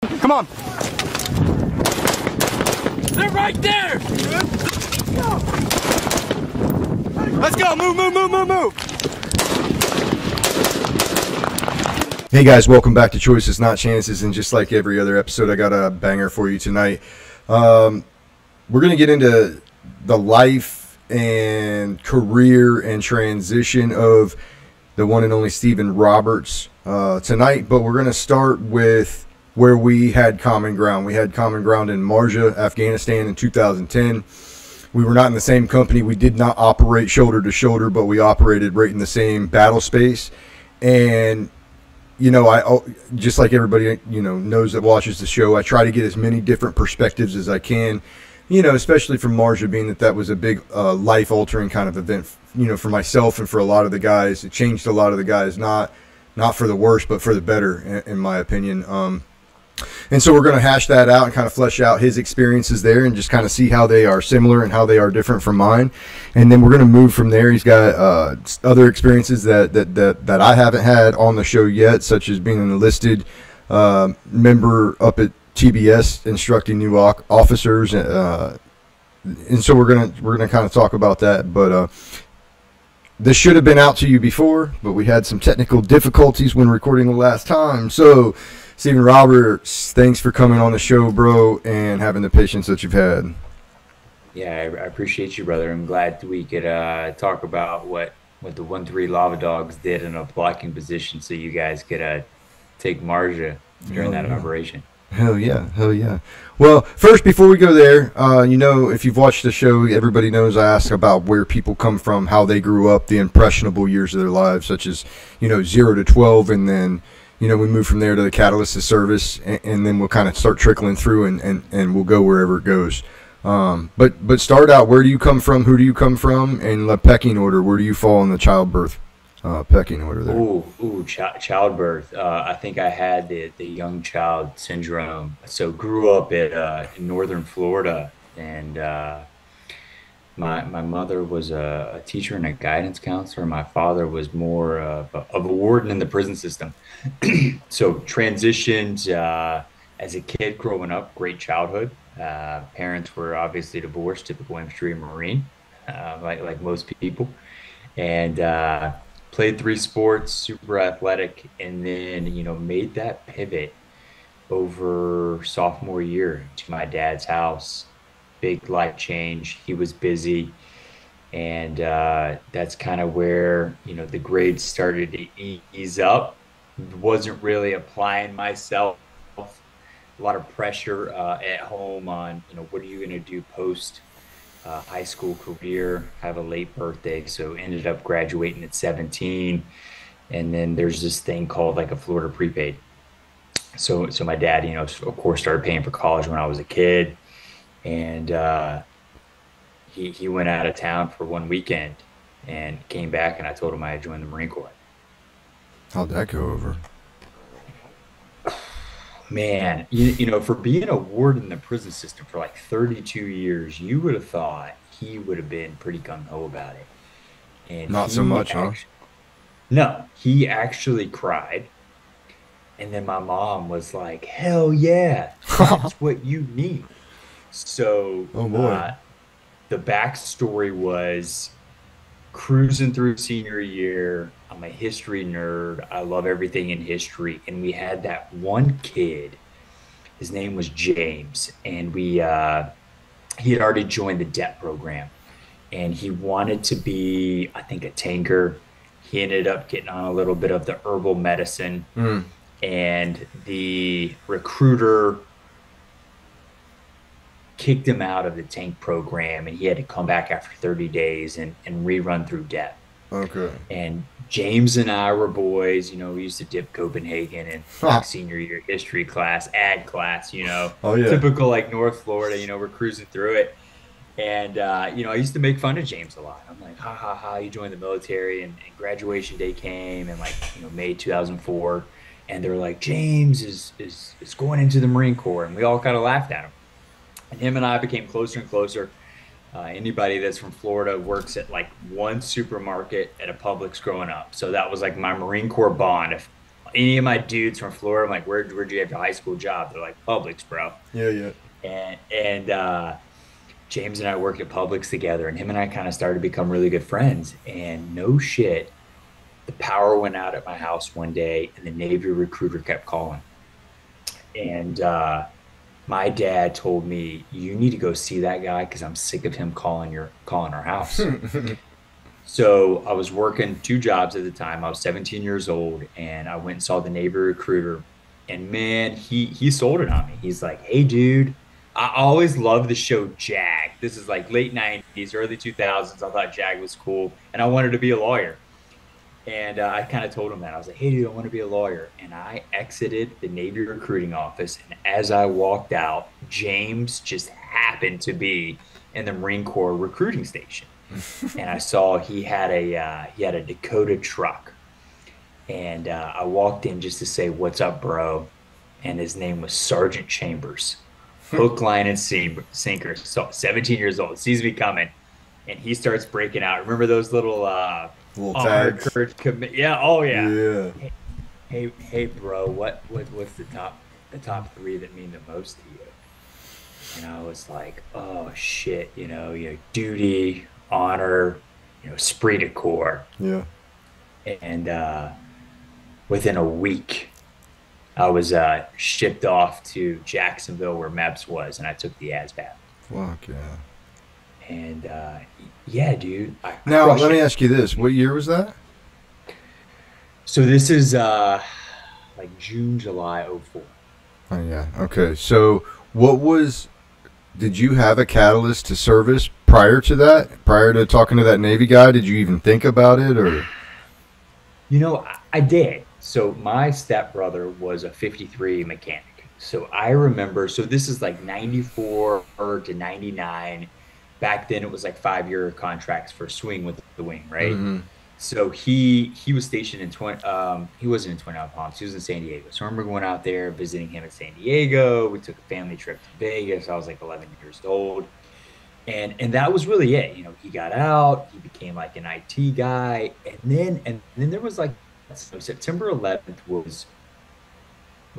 Come on. They're right there. Let's go. Move. Hey guys, welcome back to Choices Not Chances, and just like every other episode, I got a banger for you tonight. We're going to get into the life and career and transition of the one and only Stephen Roberts tonight, but we're going to start with where we had common ground. We had common ground in Marja, Afghanistan in 2010. We were not in the same company. We did not operate shoulder to shoulder, but we operated right in the same battle space. And you know, I just like everybody, you know, knows that watches the show, I try to get as many different perspectives as I can, you know, especially from Marja, being that was a big life-altering kind of event, you know, for myself and for a lot of the guys. It changed a lot of the guys, not for the worse, but for the better, in my opinion. And so we're going to hash that out and kind of flesh out his experiences there and just kind of see how they are similar and how they are different from mine. And then we're going to move from there. He's got other experiences that I haven't had on the show yet, such as being an enlisted member up at TBS instructing new officers. And so we're gonna kind of talk about that. But this should have been out to you before, but we had some technical difficulties when recording the last time. So Stephen Roberts, thanks for coming on the show, bro, and having the patience that you've had. Yeah, I appreciate you, brother. I'm glad we could talk about what the 1-3 Lava Dogs did in a blocking position, so you guys could take Marja during that operation. Hell yeah. Well, first, before we go there, you know, if you've watched the show, everybody knows I ask about where people come from, how they grew up, the impressionable years of their lives, such as, you know, 0 to 12, and then, you know, we move from there to the catalyst of service, and then we'll kind of start trickling through, and we'll go wherever it goes. But start out, where do you come from, who do you come from, and the pecking order, where do you fall in the childbirth pecking order there? Childbirth. I think I had the young child syndrome. So grew up in northern Florida, and my mother was a teacher and a guidance counselor. My father was more of a warden in the prison system. So transitioned as a kid growing up, great childhood. Parents were obviously divorced, typical infantry and Marine, like most people. And played 3 sports, super athletic, and then, you know, made that pivot over sophomore year to my dad's house. Big life change. He was busy, and that's kind of where, you know, the grades started to ease up. Wasn't really applying myself. A lot of pressure at home on, you know, what are you going to do post high school career. Have a late birthday, so ended up graduating at 17. And then there's this thing called like a Florida prepaid. So my dad, you know, of course, started paying for college when I was a kid. And he went out of town for one weekend and came back, and I told him I had joined the Marine Corps. How'd that go over? Man, you know, for being a warden in the prison system for like 32 years, you would have thought he would have been pretty gung-ho about it. And not so much, huh? No, he actually cried. And then my mom was like, hell yeah, that's what you need. So oh boy. The backstory was cruising through senior year. I'm a history nerd. I love everything in history. And we had that one kid, his name was James, and he had already joined the DEP program, and he wanted to be, I think, a tanker. He ended up getting on a little bit of the herbal medicine, and the recruiter kicked him out of the tank program, and he had to come back after 30 days and rerun through DEP. Okay. And James and I were boys, you know, we used to dip Copenhagen in like senior year history class, ag class, you know, typical like North Florida, you know, we're cruising through it. And, you know, I used to make fun of James a lot. I'm like, ha, ha, ha, you joined the military, and graduation day came in like, you know, May 2004. And they're like, James is going into the Marine Corps. And we all kind of laughed at him. And him and I became closer and closer. Anybody that's from Florida works at like one supermarket at a Publix growing up. So that was like my Marine Corps bond. If any of my dudes from Florida, I'm like, where'd you have your high school job? They're like, Publix, bro. Yeah, yeah. And James and I worked at Publix together, and him and I kind of started to become really good friends. And no shit, the power went out at my house one day, and the Navy recruiter kept calling. And my dad told me, you need to go see that guy because I'm sick of him calling our house. So I was working two jobs at the time. I was 17 years old, and I went and saw the Navy recruiter. And man, he sold it on me. He's like, "Hey, dude, I always loved the show Jag. This is like late 90s, early 2000s. I thought Jag was cool, and I wanted to be a lawyer." And I kind of told him that. I was like, "Hey, dude, I want to be a lawyer." And I exited the Navy recruiting office. And as I walked out, James just happened to be in the Marine Corps recruiting station. And I saw he had a Dakota truck. And I walked in just to say, "What's up, bro?" And his name was Sergeant Chambers. Hook, line, and sinker. So 17 years old, sees me coming, and he starts breaking out. Remember those little Little honor, tags. courage, commit? Yeah, oh yeah. Yeah. Hey, bro, what's the top three that mean the most to you? And I was like, oh shit, duty, honor, esprit de corps. Yeah. And within a week, I was shipped off to Jacksonville where MEPS was, and I took the ASVAB. Fuck yeah. And yeah, dude, I Now, crushed let me it. ask you this. What year was that? So this is like June, July '04. Oh, yeah. Okay. So, what was, did you have a catalyst to service prior to that? Prior to talking to that Navy guy? Did you even think about it or? I did. So my stepbrother was a 53 mechanic. So I remember, so this is like 94 to 99. Back then it was like 5-year contracts for swing with the wing, right? Mm-hmm. So he was stationed in 20 he wasn't in Twin Palms, he was in San Diego. So I remember going out there, visiting him in San Diego. We took a family trip to Vegas. I was like 11 years old. And that was really it. He got out, he became like an IT guy, and then there was like, so September 11th was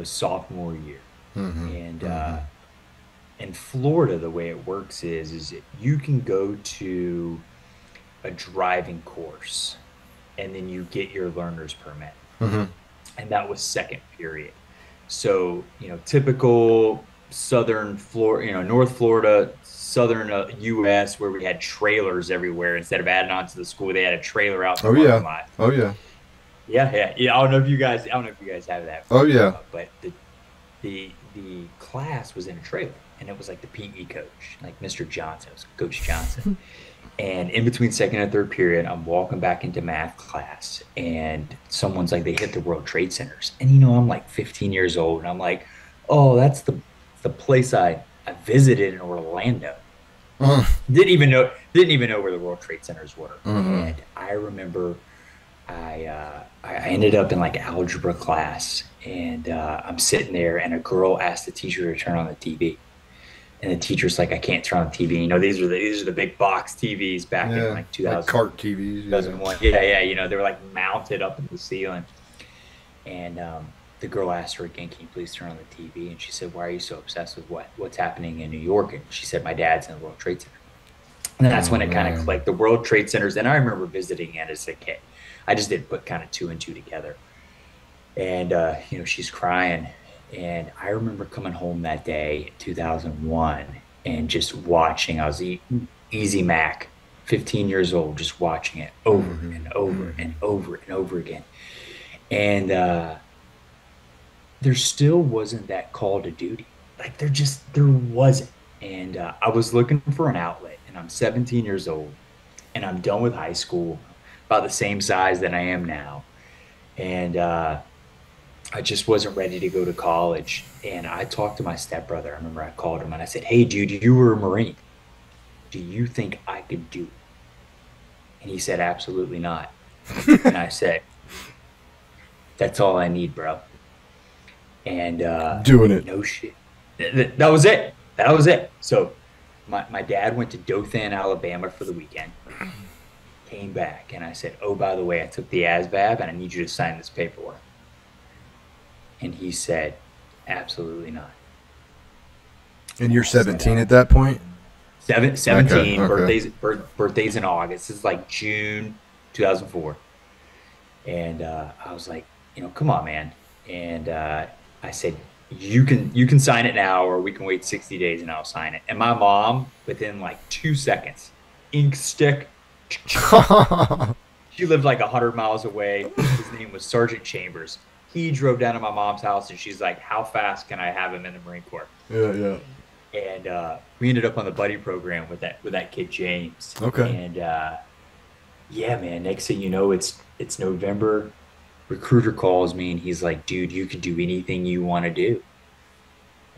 sophomore year. Mm-hmm. And Mm-hmm. in Florida, the way it works is you can go to a driving course, and then you get your learner's permit. Mm-hmm. And that was second period. So, typical southern Florida, North Florida, southern US, where we had trailers everywhere. Instead of adding on to the school, they had a trailer out in Oh the parking yeah. lot. Oh yeah. Yeah, yeah, yeah. I don't know if you guys have that, Oh yeah. but the class was in a trailer, and it was like the PE coach, like Mr. Johnson, it was Coach Johnson. And in between second and third period, I'm walking back into math class, and someone's like, they hit the World Trade Centers, and I'm like 15 years old, and I'm like, oh, that's the place I visited in Orlando. Didn't even know where the World Trade Centers were. Mm-hmm. And I remember I ended up in like algebra class, and I'm sitting there, and a girl asked the teacher to turn on the TV, and the teacher's like, I can't turn on the TV. These are the big box TVs back in Yeah. like Like 2000, cart TVs. Yeah. 2001. Yeah, yeah. They were like mounted up in the ceiling. And the girl asked her again, can you please turn on the TV? And she said, why are you so obsessed with what's happening in New York? And she said, my dad's in the World Trade Center. And that's Oh when it kind of man. clicked. The World Trade Centers. And I remember visiting it as a kid. I just didn't put kind of two and two together. And, she's crying. And I remember coming home that day in 2001 and just watching. I was Easy Mac, 15 years old, just watching it over Mm-hmm. and over Mm-hmm. and over and over again. And there still wasn't that call to duty. Like there wasn't. And I was looking for an outlet, and I'm 17 years old, and I'm done with high school, about the same size that I am now. And I just wasn't ready to go to college. And I talked to my stepbrother. I remember I called him and I said, hey, dude, you were a Marine. Do you think I could do it? And he said, absolutely not. And I said, that's all I need, bro. And Doing it. no shit. That was it. That was it. So my dad went to Dothan, Alabama for the weekend, came back, and I said, oh, by the way, I took the ASVAB, and I need you to sign this paperwork. And he said, absolutely not. And And you're I said, 17 at that point? Okay, 17, okay. birthdays in August. This is like June 2004. And I was like, come on, man. And I said, you can sign it now, or we can wait 60 days and I'll sign it. And my mom, within like 2 seconds, ink stick. She lived like 100 miles away. His name was Sergeant Chambers. He drove down to my mom's house, and she's like, "How fast can I have him in the Marine Corps?" Yeah, yeah. And we ended up on the buddy program with that kid James. Okay. And yeah, man. Next thing you know, it's November. Recruiter calls me, and he's like, "Dude, you can do anything you want to do."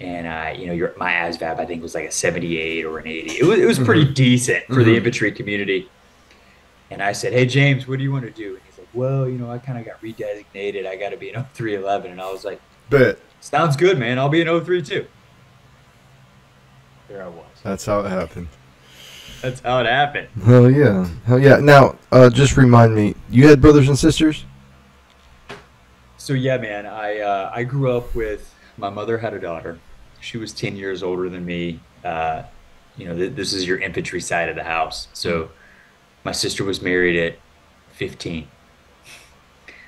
And my ASVAB I think was like a 78 or an 80. It was pretty Mm-hmm. decent for the Mm-hmm. infantry community. And I said, "Hey James, what do you want to do?" And he's like, "Well, I kind of got redesignated. I got to be an 0311." And I was like, Bet. "Sounds good, man. I'll be an 03 too." There I was. That's how it happened. That's how it happened. Hell yeah. Hell yeah. Now, just remind me, you had brothers and sisters? So yeah, man, I grew up with my mother had a daughter. She was 10 years older than me. This is your infantry side of the house. So my sister was married at 15.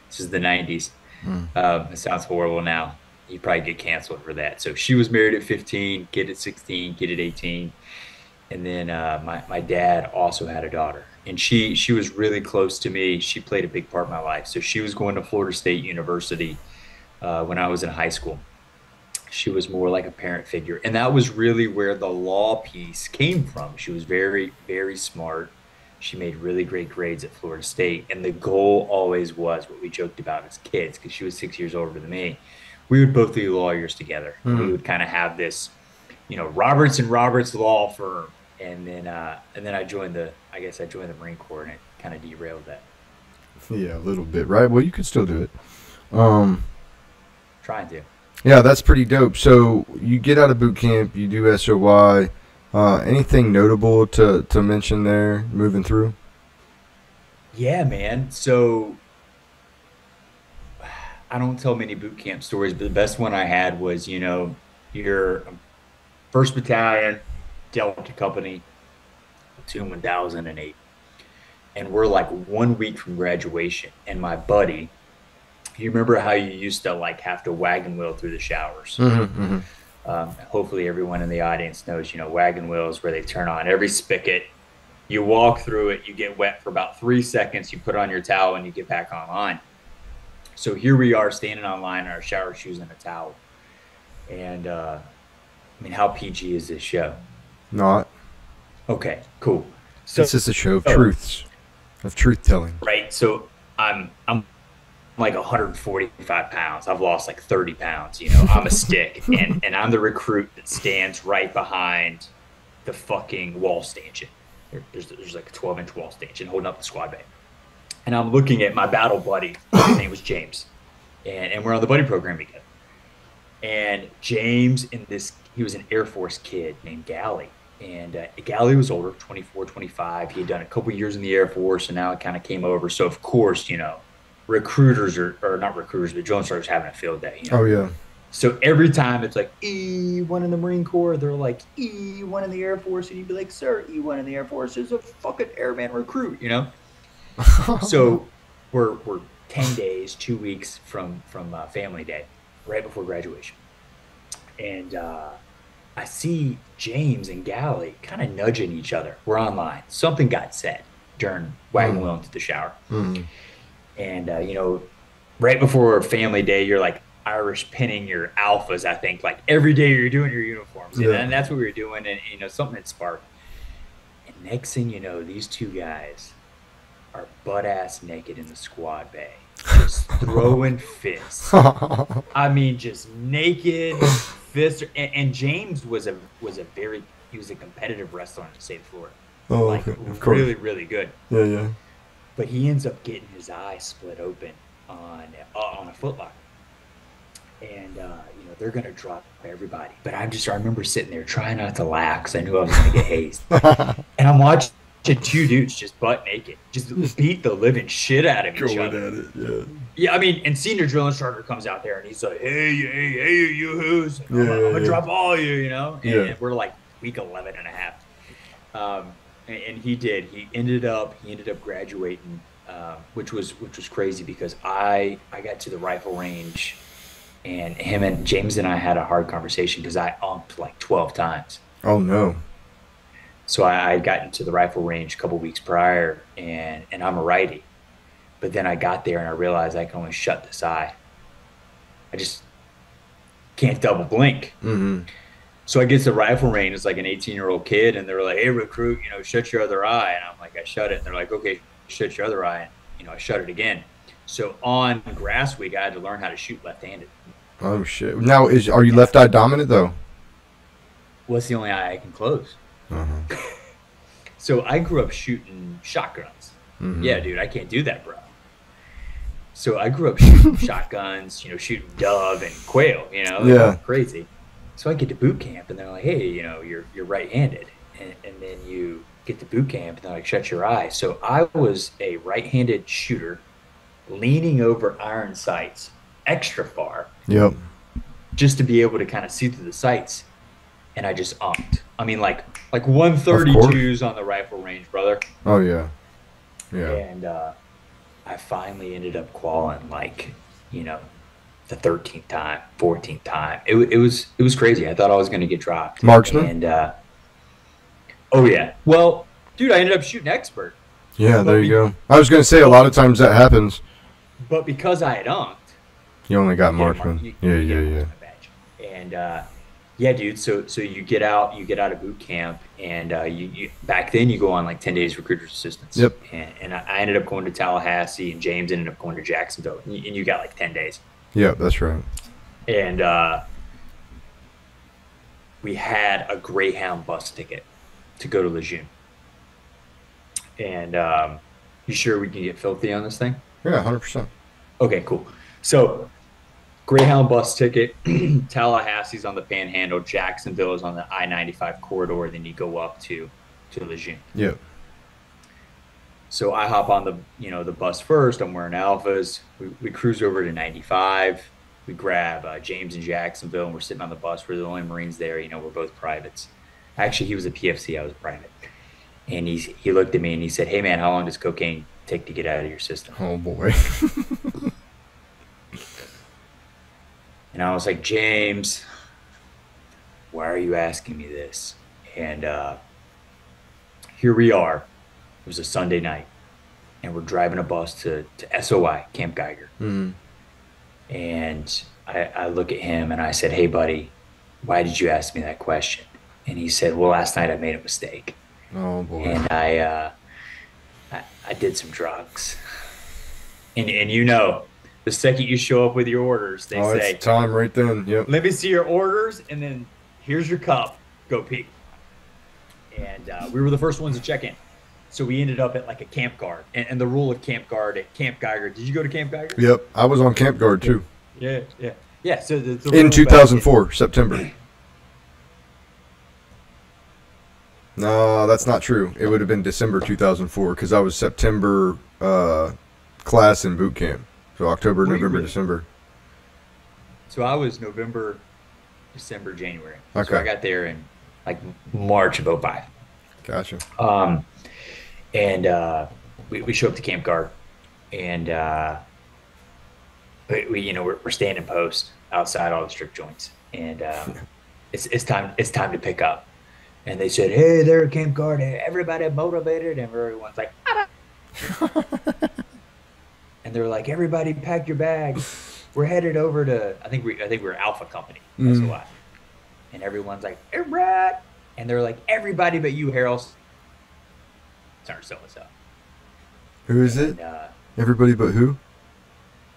This is the 90s. Mm. It sounds horrible now. You probably get canceled for that. So she was married at 15, kid at 16, kid at 18. And then my dad also had a daughter. And she was really close to me. She played a big part in my life. So she was going to Florida State University when I was in high school. She was more like a parent figure. And that was really where the law piece came from. She was very, very smart. She made really great grades at Florida State. And the goal always was what we joked about as kids, because she was 6 years older than me. We would both be lawyers together. We Mm. would kind of have this, Roberts and Roberts law firm. And then I joined the Marine Corps, and it kind of derailed that. Yeah, a little bit, right? Well, you could still do it. Um, Trying to. yeah, that's pretty dope. So you get out of boot camp, you do SOY. Anything notable to mention there moving through? Yeah, man. So I don't tell many boot camp stories, but the best one I had was, your first battalion, Delta Company, platoon 1008. And we're like 1 week from graduation. And my buddy, you remember how you used to like have to wagon wheel through the showers? Mm-hmm, mm-hmm. Hopefully everyone in the audience knows, wagon wheels where they turn on every spigot. You walk through it, you get wet for about 3 seconds, you put on your towel, and you get back online. So here we are standing online in our shower shoes and a towel. And how PG is this show? Not. Okay, cool. So, This is a show of truths, of truth telling. right. So I'm like 145 pounds. I've lost like 30 pounds. I'm a stick, and I'm the recruit that stands right behind the fucking wall stanchion. There's like a 12-inch wall stanchion holding up the squad bay. And I'm looking at my battle buddy. His name was James. And we're on the buddy program together. And James he was an Air Force kid named Gally. And Gally was older, 24, 25. He had done a couple years in the Air Force, and now it kind of came over. So, of course, recruiters or not recruiters, but drill instructors having a field day. Oh, yeah. So every time it's like E1 in the Marine Corps, they're like E1 in the Air Force, and you'd be like, "Sir, E1 in the Air Force is a fucking airman recruit," So we're 10 days, 2 weeks from Family Day, right before graduation, and I see James and Gally kind of nudging each other. We're online. Something got said during wagon wheeling to the shower. Mm. And, right before Family Day, you're like Irish pinning your alphas, I think. Like every day you're doing your uniforms. Yeah. And that's what we were doing. And, something had sparked. And next thing you know, these two guys are butt-ass naked in the squad bay, just throwing fists. I mean, just naked fists. And James was a competitive wrestler in the state of Florida. Oh, like, okay. Of course. really, really good. Yeah, yeah. But he ends up getting his eye split open on a footlocker. And, they're going to drop everybody. But I remember sitting there trying not to laugh because I knew I was going to get hazed. And I'm watching two dudes just butt naked, just beat the living shit out of each Going other. at it, yeah. Yeah, I mean, and senior drill instructor comes out there and he's like, hey, you who's? I'm gonna Yeah. drop all you, you know? Yeah. And we're like week 11 and a half. And he did. He ended up graduating, which was crazy because I got to the rifle range, and him and James and I had a hard conversation because I umped like 12 times. Oh no. So I got into the rifle range a couple weeks prior, and I'm a righty. But then I got there and I realized I can only shut this eye. I just can't double blink. Mm-hmm. So I get to the rifle range. It's like an 18-year-old kid, and they're like, "Hey, recruit, shut your other eye." And I'm like, "I shut it." And they're like, "Okay, shut your other eye." And I shut it again. So on grass week, I had to learn how to shoot left-handed. Oh shit. Now are you left eye dominant though? Well, it's the only eye I can close. Uh-huh. So I grew up shooting shotguns. Mm-hmm. Yeah, dude, I can't do that, bro. So I grew up shooting shotguns, shooting dove and quail, Yeah. crazy. So I get to boot camp and they're like, hey, you're right-handed. And then you get to boot camp and they're like, shut your eye. So I was a right-handed shooter leaning over iron sights extra far. Yep. Just to be able to kind of see through the sights. And I just umped. I mean, like 132s on the rifle range, brother. Oh yeah. Yeah. And I finally ended up qualifying the 13th time, 14th time. It was crazy. I thought I was going to get dropped. Marksman? And oh yeah. Well, dude, I ended up shooting expert. Yeah, there you go. I was going to say a lot of times that happens. But because I had umped, you only got marksman. Yeah. And yeah, dude. So you get out of boot camp, and you back then you go on like 10 days recruiter's assistance. Yep. And I ended up going to Tallahassee, and James ended up going to Jacksonville, and you got like 10 days. Yep, that's right. And we had a Greyhound bus ticket to go to Lejeune. And you sure we can get filthy on this thing? Yeah, 100%. Okay, cool. So Greyhound bus ticket, Tallahassee's on the Panhandle, Jacksonville is on the I-95 corridor, then you go up to Lejeune. Yep. So I hop on the bus first. I'm wearing alphas. We cruise over to 95. We grab James in Jacksonville, and we're sitting on the bus. We're the only Marines there. We're both privates. Actually, he was a PFC. I was a private. And he looked at me and he said, "Hey man, how long does cocaine take to get out of your system?" Oh boy. And I was like, "James, why are you asking me this?" And here we are. It was a Sunday night, and we're driving a bus to SOI, Camp Geiger. Mm-hmm. And I look at him and I said, "Hey, buddy, why did you ask me that question?" And he said, "Well, last night I made a mistake." Oh boy. And I did some drugs. And the second you show up with your orders, they say, it's time right then. Yep. "Let me see your orders, and then here's your cup. Go pee." And we were the first ones to check in. So we ended up at like a camp guard. And the rule of camp guard at Camp Geiger. Did you go to Camp Geiger? Yep. I was on camp guard too. Yeah. So the in 2004, September. No, that's not true. It would have been December 2004 because I was September class in boot camp. So October, November, December. So I was November, December, January. Okay. So I got there in like March of 2005. Gotcha. And we show up to Camp Guard, and we're standing post outside all the strip joints, and it's time to pick up. And they said, "Hey, there at Camp Guard, everybody motivated," and everyone's like, and they're like, "Everybody pack your bags. We're headed over to I think we're Alpha Company." That's why. And everyone's like, "Hey, Brad," and they're like, "Everybody but you, Harold." So what's up? Who is it? Everybody but who?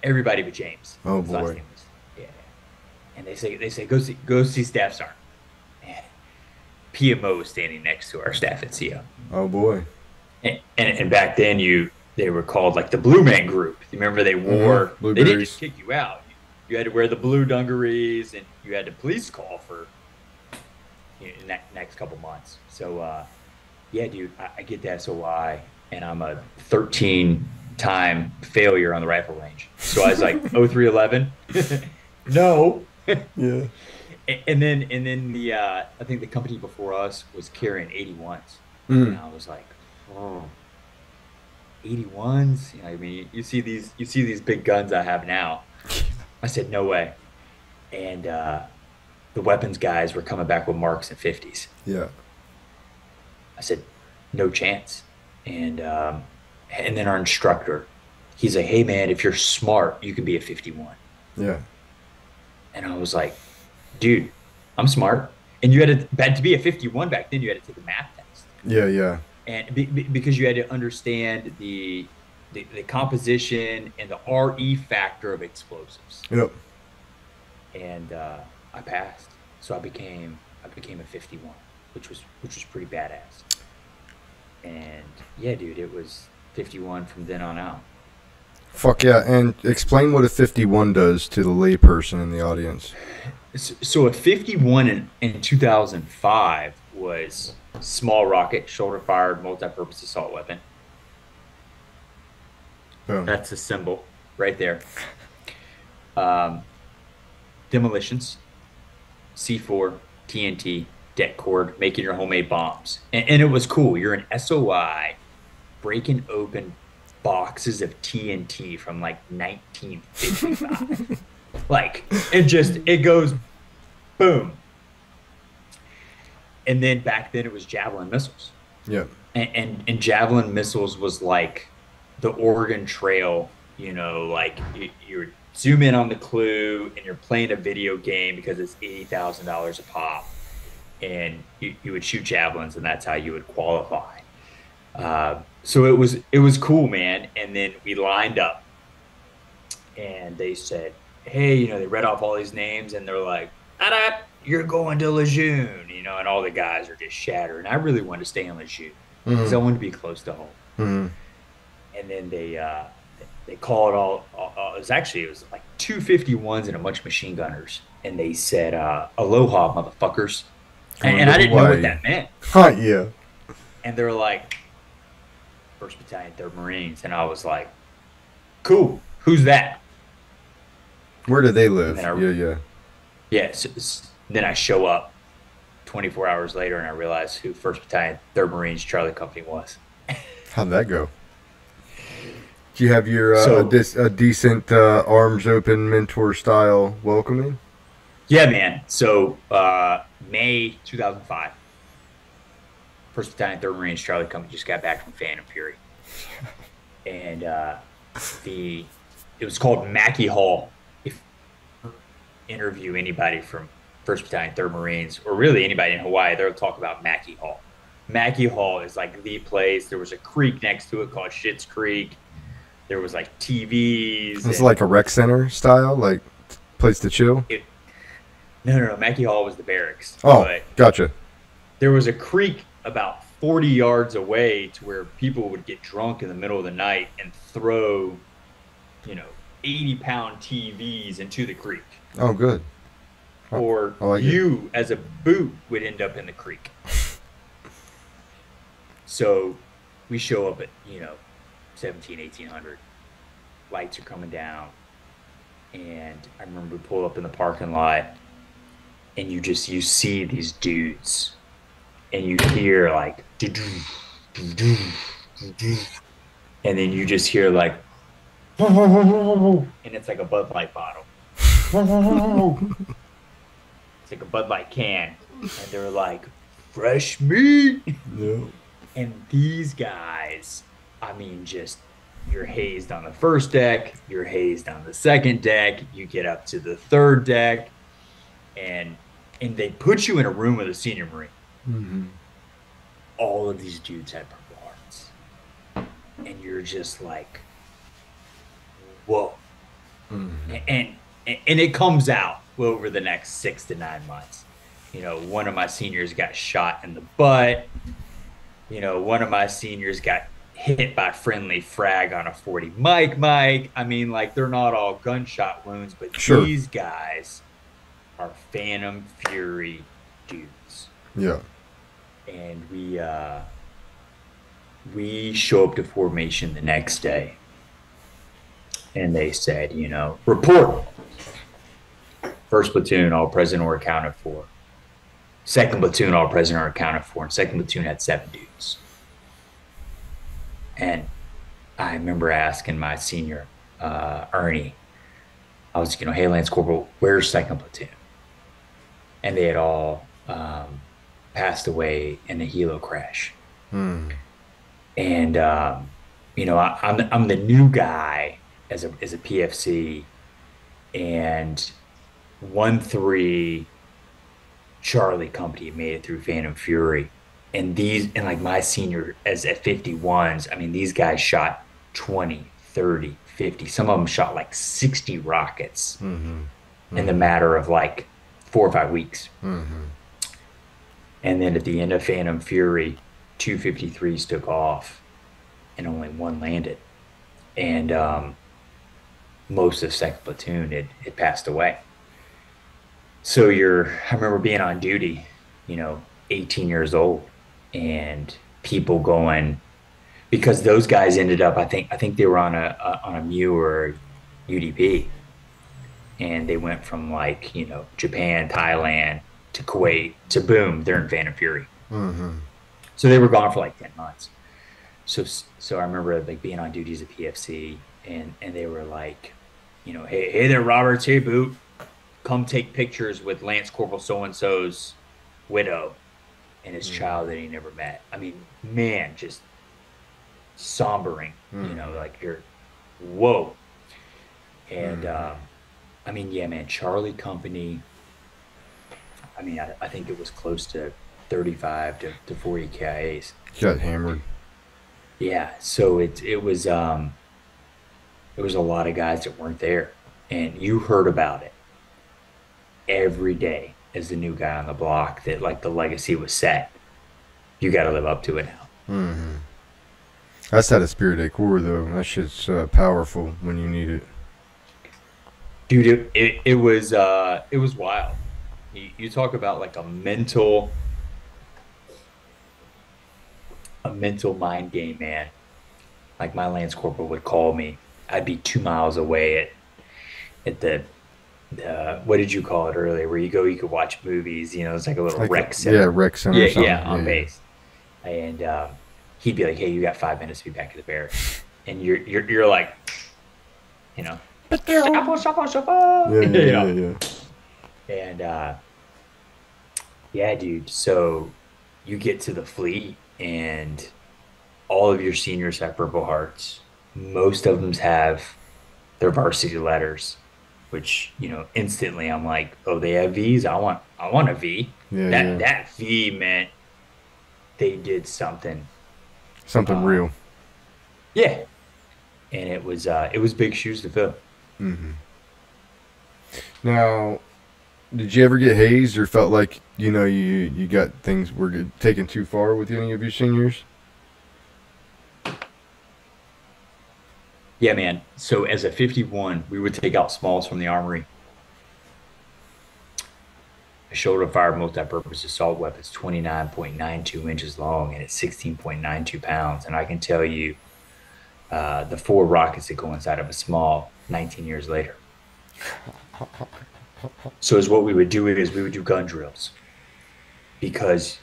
Everybody but James. Oh His last boy. name was, yeah. And they say go see Staff Sergeant. And PMO was standing next to our staff at CO. Oh boy. And back then they were called like the Blue Man Group. You remember they wore they didn't just kick you out. You had to wear the blue dungarees, and you had to police call for the next couple months. So Yeah, dude, I get the SOI, and I'm a 13-time failure on the rifle range. So I was like, 0311, no. Yeah. And then I think the company before us was carrying 81s. And Mm. I was like, oh, 81s? I mean, you see these big guns I have now. I said, no way. And the weapons guys were coming back with marks and 50s. Yeah. I said, no chance. And then our instructor, he's like, hey man, if you're smart, you can be a 51. Yeah. And I was like, dude, I'm smart. And you had to be a 51 back then, you had to take a math test. Yeah. Yeah. And because you had to understand the composition and the RE factor of explosives. Yep. And I passed. So I became a 51, which was pretty badass. And yeah, dude, it was 51 from then on out. Fuck yeah. And explain what a 51 does to the layperson in the audience. So a 51 in 2005 was small rocket, shoulder fired, multi-purpose assault weapon. Boom. That's a symbol right there. Um, Demolitions, C4, TNT, det cord, making your homemade bombs. And it was cool. You're an SOI breaking open boxes of TNT from like 1955. Like it goes boom. And then back then it was javelin missiles. Yep. And javelin missiles was like the Oregon Trail, like you're zoom in on the clue and you're playing a video game because it's $80,000 a pop, and you would shoot javelins, and that's how you would qualify. So it was cool, man. And then we lined up, and they said, hey, they read off all these names, and they're like, "Ah, you're going to Lejeune," and all the guys are just shattered. And I really wanted to stay in Lejeune because I wanted to be close to home. Mm-hmm. And then they called it was like two 51s and a bunch of machine gunners, and they said, "Aloha, motherfuckers," and I didn't know what that meant. Huh, yeah. And they were like, "First Battalion, Third Marines," and I was like, "Cool, who's that?" Where do they live? Yeah, Yeah. yeah. Then I show up 24 hours later, and I realize who First Battalion, Third Marines, Charlie Company was. How'd that go? Do you have your So a decent arms open mentor style welcoming? yeah, man. So May 2005. First Battalion, Third Marines, Charlie Company just got back from Phantom Fury, and it was called Mackey Hall. If you interview anybody from First Battalion, Third Marines, or really anybody in Hawaii, they'll talk about Mackey Hall. Mackey Hall is like the place. There was a creek next to it called Schitt's Creek. There was like TVs. It's like a rec center style, like place to chill. No. Mackey Hall was the barracks. Oh, but gotcha. there was a creek about 40 yards away to where people would get drunk in the middle of the night and throw, 80-pound TVs into the creek. Oh, good. Or like you, as a boot, would end up in the creek. So we show up at, 1800. Lights are coming down. And I remember we pull up in the parking lot, and you see these dudes, and you hear like, and then you just hear like, and it's like a Bud Light bottle. It's like a Bud Light can. And they're like, fresh meat. No. And these guys, I mean, just you're hazed on the first deck, you're hazed on the second deck, you get up to the third deck, and they put you in a room with a senior Marine. Mm-hmm. All of these dudes had Purple Hearts. And you're just like, whoa. Mm-hmm. And it comes out over the next 6 to 9 months. One of my seniors got shot in the butt. One of my seniors got hit by friendly frag on a 40 Mike. I mean, like, they're not all gunshot wounds, but sure. These guys are Phantom Fury dudes. Yeah. And we show up to formation the next day, and they said, report. First platoon, all present or accounted for. Second platoon, all present or accounted for. And second platoon had 7 dudes. And I remember asking my senior, Ernie, I was, hey, Lance Corporal, where's second platoon? And they had all passed away in a helo crash. And, I'm the new guy as a PFC, and 1-3 Charlie company made it through Phantom Fury. And like my senior as at 51s, I mean, these guys shot 20, 30, 50. Some of them shot like 60 rockets in the matter of like 4 or 5 weeks. And then at the end of Phantom Fury, 2 53s took off and only 1 landed. And most of the second platoon had passed away. So I remember being on duty, 18 years old, and people going, because those guys ended up, I think they were on a MU or UDP, and they went from like, Japan, Thailand to Kuwait to boom, they're in Phantom Fury. So they were gone for like 10 months. So I remember like being on duty as a PFC, and they were like, hey there, Roberts, hey Boot, come take pictures with Lance Corporal so-and-so's widow and his child that he never met. I mean, man, just sombering, like you're, whoa. And I mean, yeah, man, Charlie company, I mean, I think it was close to 35 to 40 KIAs. Got hammered. Yeah, so it was a lot of guys that weren't there, and you heard about it every day as the new guy on the block, that like the legacy was set. You got to live up to it now. That's out of Spirit A Corps though. That shit's powerful when you need it. Dude, it was wild. You talk about like a mental mind game, man. Like my Lance Corporal would call me. I'd be 2 miles away at the what did you call it earlier? Where you could watch movies. It's like a little rec center. Yeah, rec center. Yeah, on base. And he'd be like, "Hey, you got 5 minutes to be back at the barracks," and you're like, shuffle. Yeah. And yeah, dude. So you get to the fleet, and all of your seniors have Purple Hearts. Most of them have their varsity letters, which, instantly I'm like, oh, they have V's. I want a V. That V meant they did something real. Yeah. And it was big shoes to fill. Now, did you ever get hazed or felt like, you got things were taken too far with any of your seniors? Yeah, man. So as a 51, we would take out smalls from the armory. A shoulder-fired multi-purpose assault weapon is 29.92 inches long, and it's 16.92 pounds. And I can tell you the 4 rockets that go inside of a small 19 years later. So is what we would do is we would do gun drills, because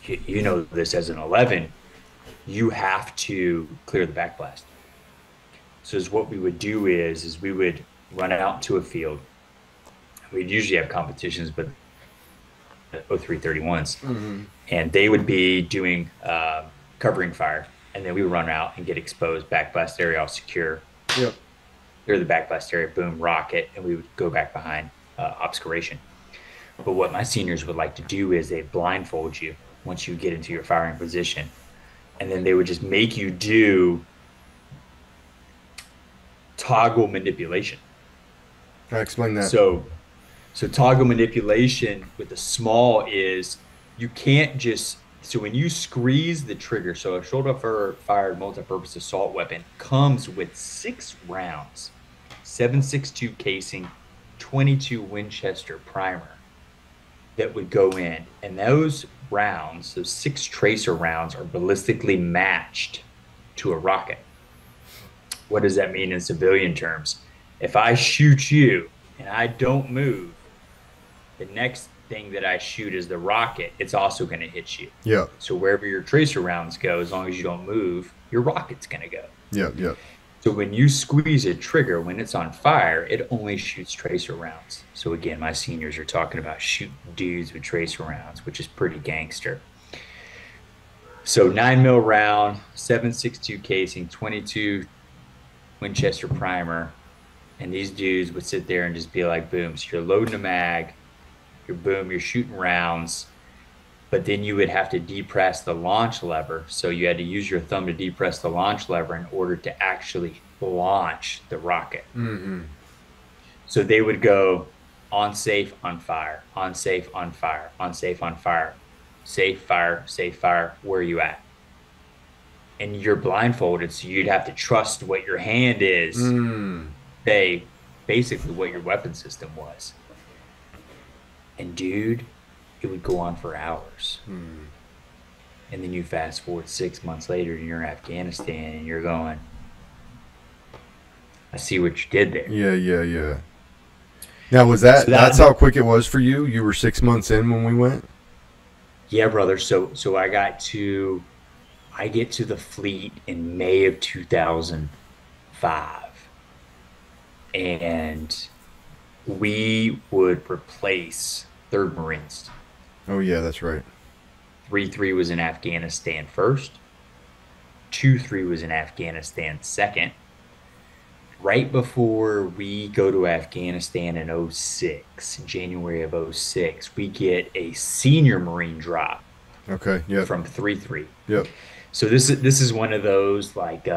you know this, as an 11, you have to clear the backblast. So is what we would do is we would run out to a field. We'd usually have competitions, but 0331s, and they would be doing covering fire, and then we would run out and get exposed, backblast area all secure. Yep. Clear the backblast area, boom, rocket, and we would go back behind obscuration. But what my seniors would like to do is they blindfold you once you get into your firing position, and then they would just make you do toggle manipulation. Explain that. So toggle manipulation with a small is you can't just, so when you squeeze the trigger, so a shoulder-fired multi-purpose assault weapon comes with 6 rounds, 7.62 casing, 22 Winchester primer that would go in, and those rounds, those 6 tracer rounds, are ballistically matched to a rocket. What does that mean in civilian terms? If I shoot you and I don't move, the next thing that I shoot is the rocket. It's also going to hit you. Yeah. So wherever your tracer rounds go, as long as you don't move, your rocket's going to go. Yeah. Yeah. So when you squeeze a trigger, when it's on fire, it only shoots tracer rounds. So again, my seniors are talking about shooting dudes with tracer rounds, which is pretty gangster. So 9mm round, 7.62 casing, 22 Winchester primer, and these dudes would sit there and just be like, boom. So you're loading a mag, you're shooting rounds, but then you would have to depress the launch lever. So you had to use your thumb to depress the launch lever in order to actually launch the rocket. Mm-hmm. So they would go on safe, on fire, on safe, on fire, on safe, on fire, safe, fire, where are you at? And you're blindfolded, so you'd have to trust what your hand is, say basically what your weapon system was. And dude, it would go on for hours. And then you fast forward 6 months later and you're in Afghanistan and you're going, I see what you did there. Yeah. Now, was that's how quick it was for you? You were 6 months in when we went? Yeah, brother. So I get to the fleet in May of 2005. And we would replace 3rd Marines. Oh, yeah, that's right. 3-3 was in Afghanistan first. 2-3 was in Afghanistan second. Right before we go to Afghanistan in 06, January of 06, we get a senior Marine drop. Okay, yeah. From 3-3. Yep. So this is one of those, like,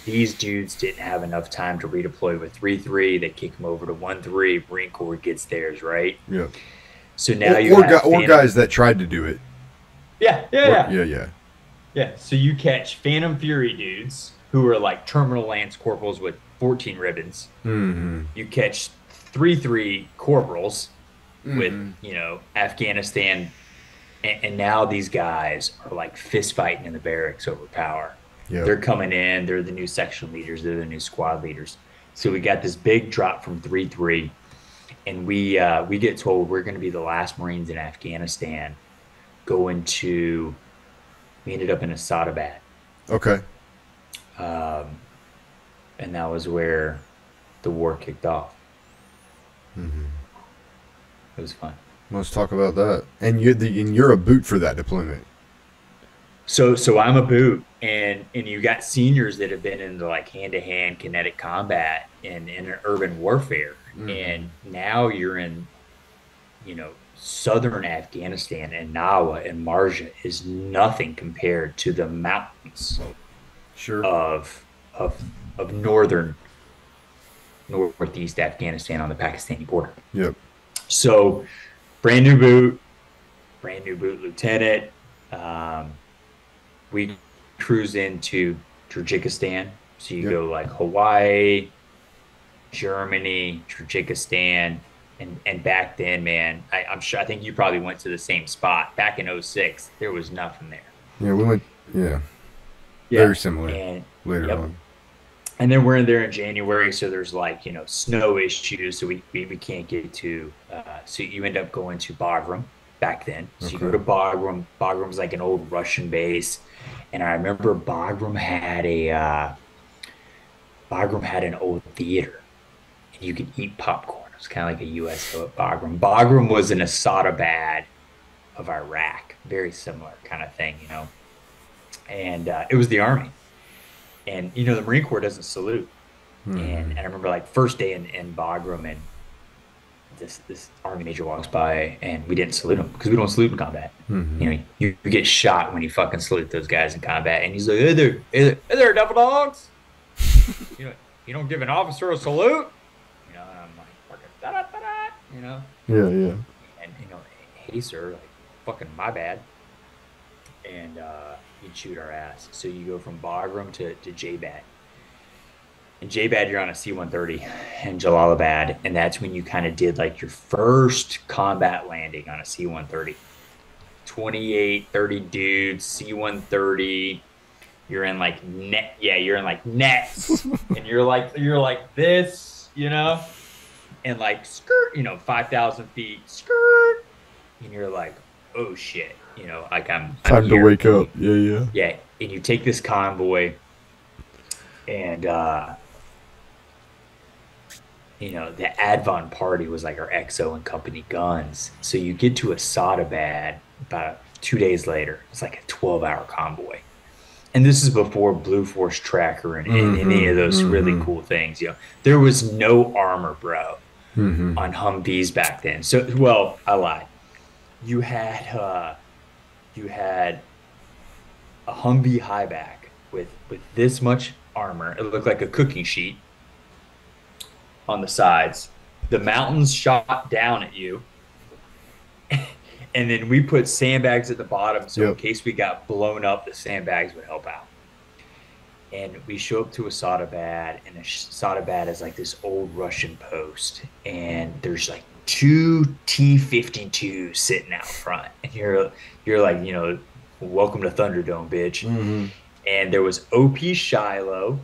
these dudes didn't have enough time to redeploy with 3-3. They kick them over to 1-3. Marine Corps gets theirs, right? Yeah. So now or guys that tried to do it. Yeah. So you catch Phantom Fury dudes who are like terminal lance corporals with 14 ribbons. Mm-hmm. You catch 3-3 corporals with, Afghanistan. And now these guys are like fist fighting in the barracks over power. Yep. They're coming in. They're the new section leaders. They're the new squad leaders. So we got this big drop from 3-3. And we get told we're going to be the last Marines in Afghanistan we ended up in Assadabad. Okay. And that was where the war kicked off. Mm-hmm. It was fun. Let's talk about that. And you're a boot for that deployment. So I'm a boot, and you got seniors that have been in the like hand-to-hand kinetic combat and in urban warfare, and now you're in, southern Afghanistan, and Nawa and Marja is nothing compared to the mountains, of northeast Afghanistan on the Pakistani border. Yep. So, brand new boot lieutenant. We cruise into Tajikistan. So you go like Hawaii, Germany, Tajikistan, and back then, man, I'm sure, I think you probably went to the same spot. Back in 06, there was nothing there. Yeah, we went, very similar later on. And then we're in there in January, so there's like, snow issues, so we can't get to, so you end up going to Bagram back then. So you go to Bagram. Bagram's like an old Russian base. And I remember Bagram had an old theater, and you could eat popcorn. It was kind of like a USO at Bagram. Bagram was an Assadabad of Iraq, very similar kind of thing, And it was the Army. And, the Marine Corps doesn't salute. And I remember like first day in Bagram, and this Army major walks by, and we didn't salute him because we don't salute in combat. You get shot when you fucking salute those guys in combat. And he's like, hey there, devil dogs. You don't give an officer a salute. And I'm like, fucking da-da-da-da, Yeah. And, hey, sir, like, fucking my bad. And he'd shoot our ass. So you go from Bagram to J-Bad. In J-Bad, you're on a C-130 in Jalalabad, and that's when you kind of did like your first combat landing on a C-130. 28, 30 dudes, C-130. You're in like net, yeah, you're in like nets, and you're like this, and like skirt, 5,000 feet, skirt, and you're like, oh shit, like I'm Time to here. wake up. Yeah, yeah. Yeah, and you take this convoy, and the Advon party was like our XO and company guns. So you get to Asadabad about 2 days later. It's like a 12-hour convoy. And this is before Blue Force Tracker and any of those really cool things. There was no armor, bro, on Humvees back then. So, well, I lied. You had a Humvee highback with this much armor. It looked like a cooking sheet on the sides. The mountains shot down at you. And then we put sandbags at the bottom. So in case we got blown up, the sandbags would help out. And we show up to Asadabad, and Asadabad is like this old Russian post. And there's like two T-52s sitting out front. And you're like, welcome to Thunderdome, bitch. And there was OP Shiloh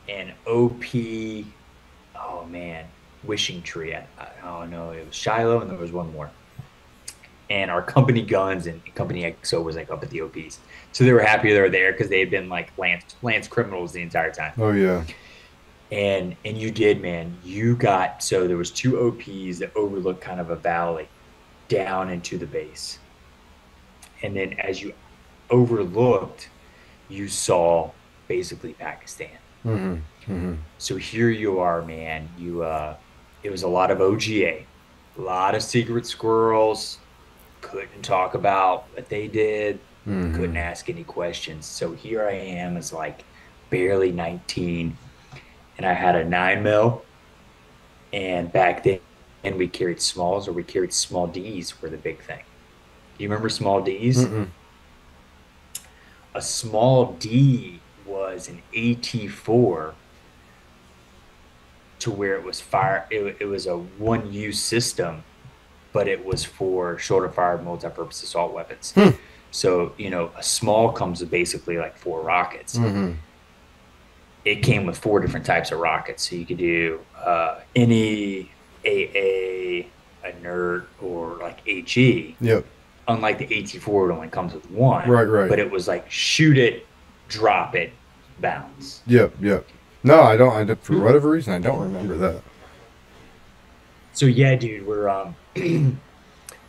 and OP, oh man, Wishing Tree. I don't know. It was Shiloh, and there was one more. And our company guns and company XO was like up at the OPs. So they were happy they were there because they had been like lance criminals the entire time. Oh yeah. And you did, man. So there was two OPs that overlooked kind of a valley down into the base. And then as you overlooked, you saw basically Pakistan. So here you are, man. It was a lot of OGA, a lot of secret squirrels. Couldn't talk about what they did. Couldn't ask any questions. So here I am as like barely 19, and I had a 9mm. And back then, we carried smalls, or we carried small Ds were the big thing. Do you remember small Ds? A small D was an AT-4 to where it was fire. It was a one-use system, but it was for shoulder-fired multi-purpose assault weapons. So, a small comes with basically like 4 rockets. It came with 4 different types of rockets. So you could do any AA, inert, or like HE. Yep. Unlike the AT-4, it only comes with 1. Right. But it was like shoot it, drop it, bounce. Yep. No, I don't. For whatever reason, I don't remember that. So yeah, dude, we're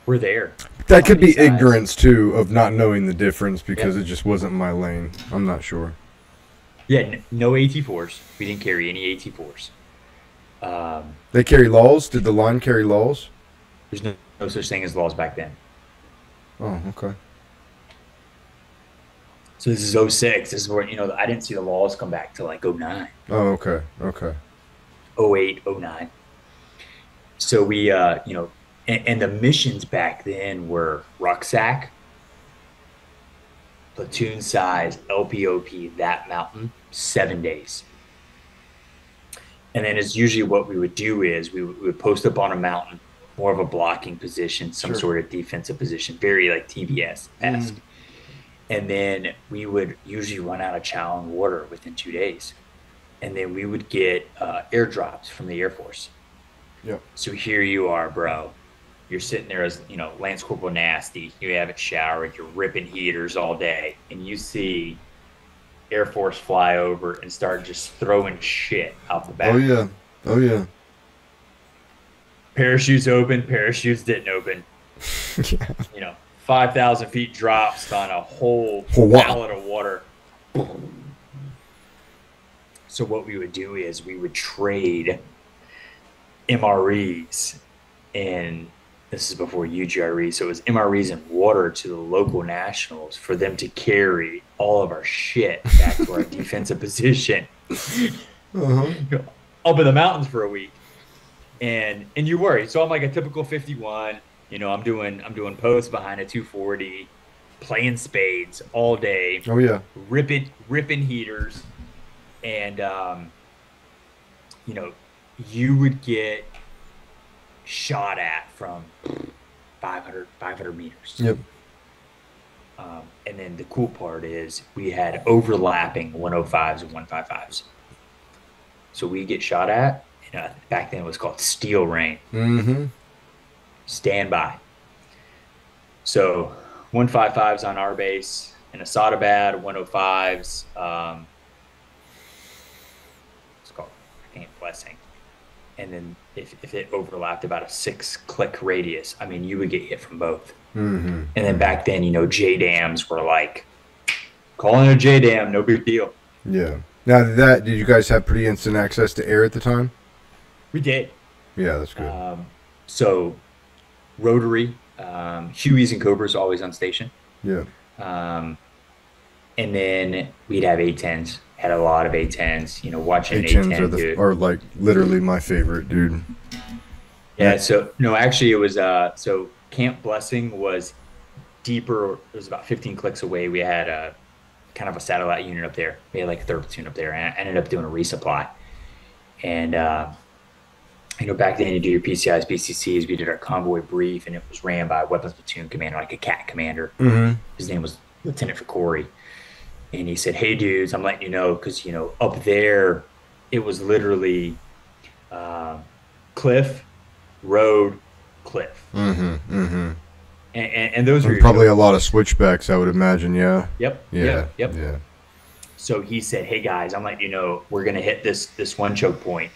there. That could be ignorance too, of not knowing the difference because it just wasn't my lane. I'm not sure. Yeah, no AT-4s. We didn't carry any AT-4s. They carry laws. Did the line carry laws? There's no such thing as laws back then. Oh, okay. So this is 06. This is where, I didn't see the laws come back till like 09. Oh, okay. 08, 09. So we, and the missions back then were rucksack, platoon size, LPOP, that mountain, 7 days. And then it's usually what we would do is we would post up on a mountain, more of a blocking position, some sort of defensive position, very like TVS-esque. And then we would usually run out of chow and water within 2 days. And then we would get airdrops from the Air Force. Yep. So here you are, bro. You're sitting there as, Lance Corporal Nasty. You haven't showered. You're ripping heaters all day. And you see Air Force fly over and start just throwing shit out the back. Oh, yeah. Parachutes open. Parachutes didn't open. 5,000 feet drops on a whole gallon of water. So what we would do is we would trade MREs, and this is before UGRE, so it was MREs and water to the local nationals for them to carry all of our shit back to our defensive position up in the mountains for a week. And you worry. So I'm like a typical 51. I'm doing posts behind a 240, playing spades all day. Oh yeah, ripping heaters, and you would get shot at from 500 meters. Yep. And then the cool part is we had overlapping 105s and 155s. So we get shot at, back then it was called steel rain. Mm-hmm. Stand by. So 155s on our base in Asadabad, 105s. It's called Camp Blessing. And then if it overlapped about a 6-click radius, I mean, you would get hit from both. Mm-hmm. And then back then, J dams were like, calling a J dam, no big deal. Yeah. Now, did you guys have pretty instant access to air at the time? We did. Yeah, that's good. So rotary, Hueys and Cobras always on station. Yeah. And then we'd have A10s. Had a lot of A10s. Watching A10s are like literally my favorite, dude. Yeah. So no, actually, it was so Camp Blessing was deeper. It was about 15 clicks away. We had a kind of a satellite unit up there. We had like a third platoon up there, and I ended up doing a resupply. And back then you do your PCIs, BCCs. We did our convoy brief, and it was ran by a weapons platoon commander, like a CAT commander. Mm-hmm. His name was Lieutenant Fikori. And he said, "Hey, dudes, I'm letting you know because, up there, it was literally cliff, road, cliff." Mm-hmm. Mm-hmm. And those were probably a lot of switchbacks, I would imagine, yeah. Yep. Yeah. Yep. Yeah. So he said, "Hey, guys, I'm letting you know we're going to hit this one choke point,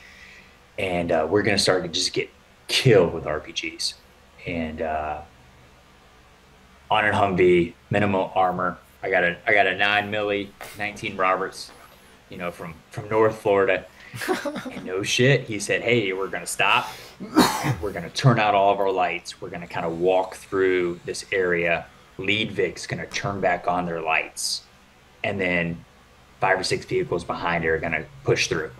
and we're going to start to just get killed with RPGs. And on an Humvee, minimal armor. I got a 9mm 19 Roberts, from North Florida." And no shit, he said, "Hey, we're gonna stop. We're gonna turn out all of our lights. We're gonna kind of walk through this area. Lead Vic's gonna turn back on their lights, and then 5 or 6 vehicles behind it are gonna push through.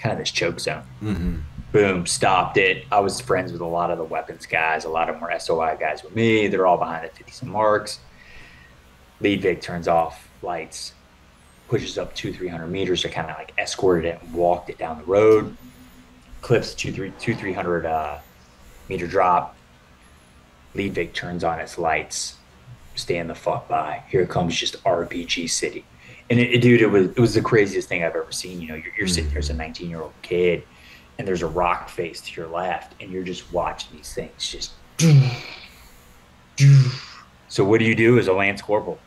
Kind of this choke zone." Mm-hmm. Boom, stopped it. I was friends with a lot of the weapons guys. A lot of them were SOI guys with me. They're all behind the 50s and marks. Lead Vic turns off lights, pushes up 200-300 meters. I kind of like escorted it and walked it down the road. Cliffs 200-300 meter drop. Lead Vic turns on its lights. Stand the fuck by. Here comes just RPG City. And dude, it was the craziest thing I've ever seen. You're sitting there as a 19-year-old kid, and there's a rock face to your left, and you're just watching these things just. So what do you do as a Lance Corporal?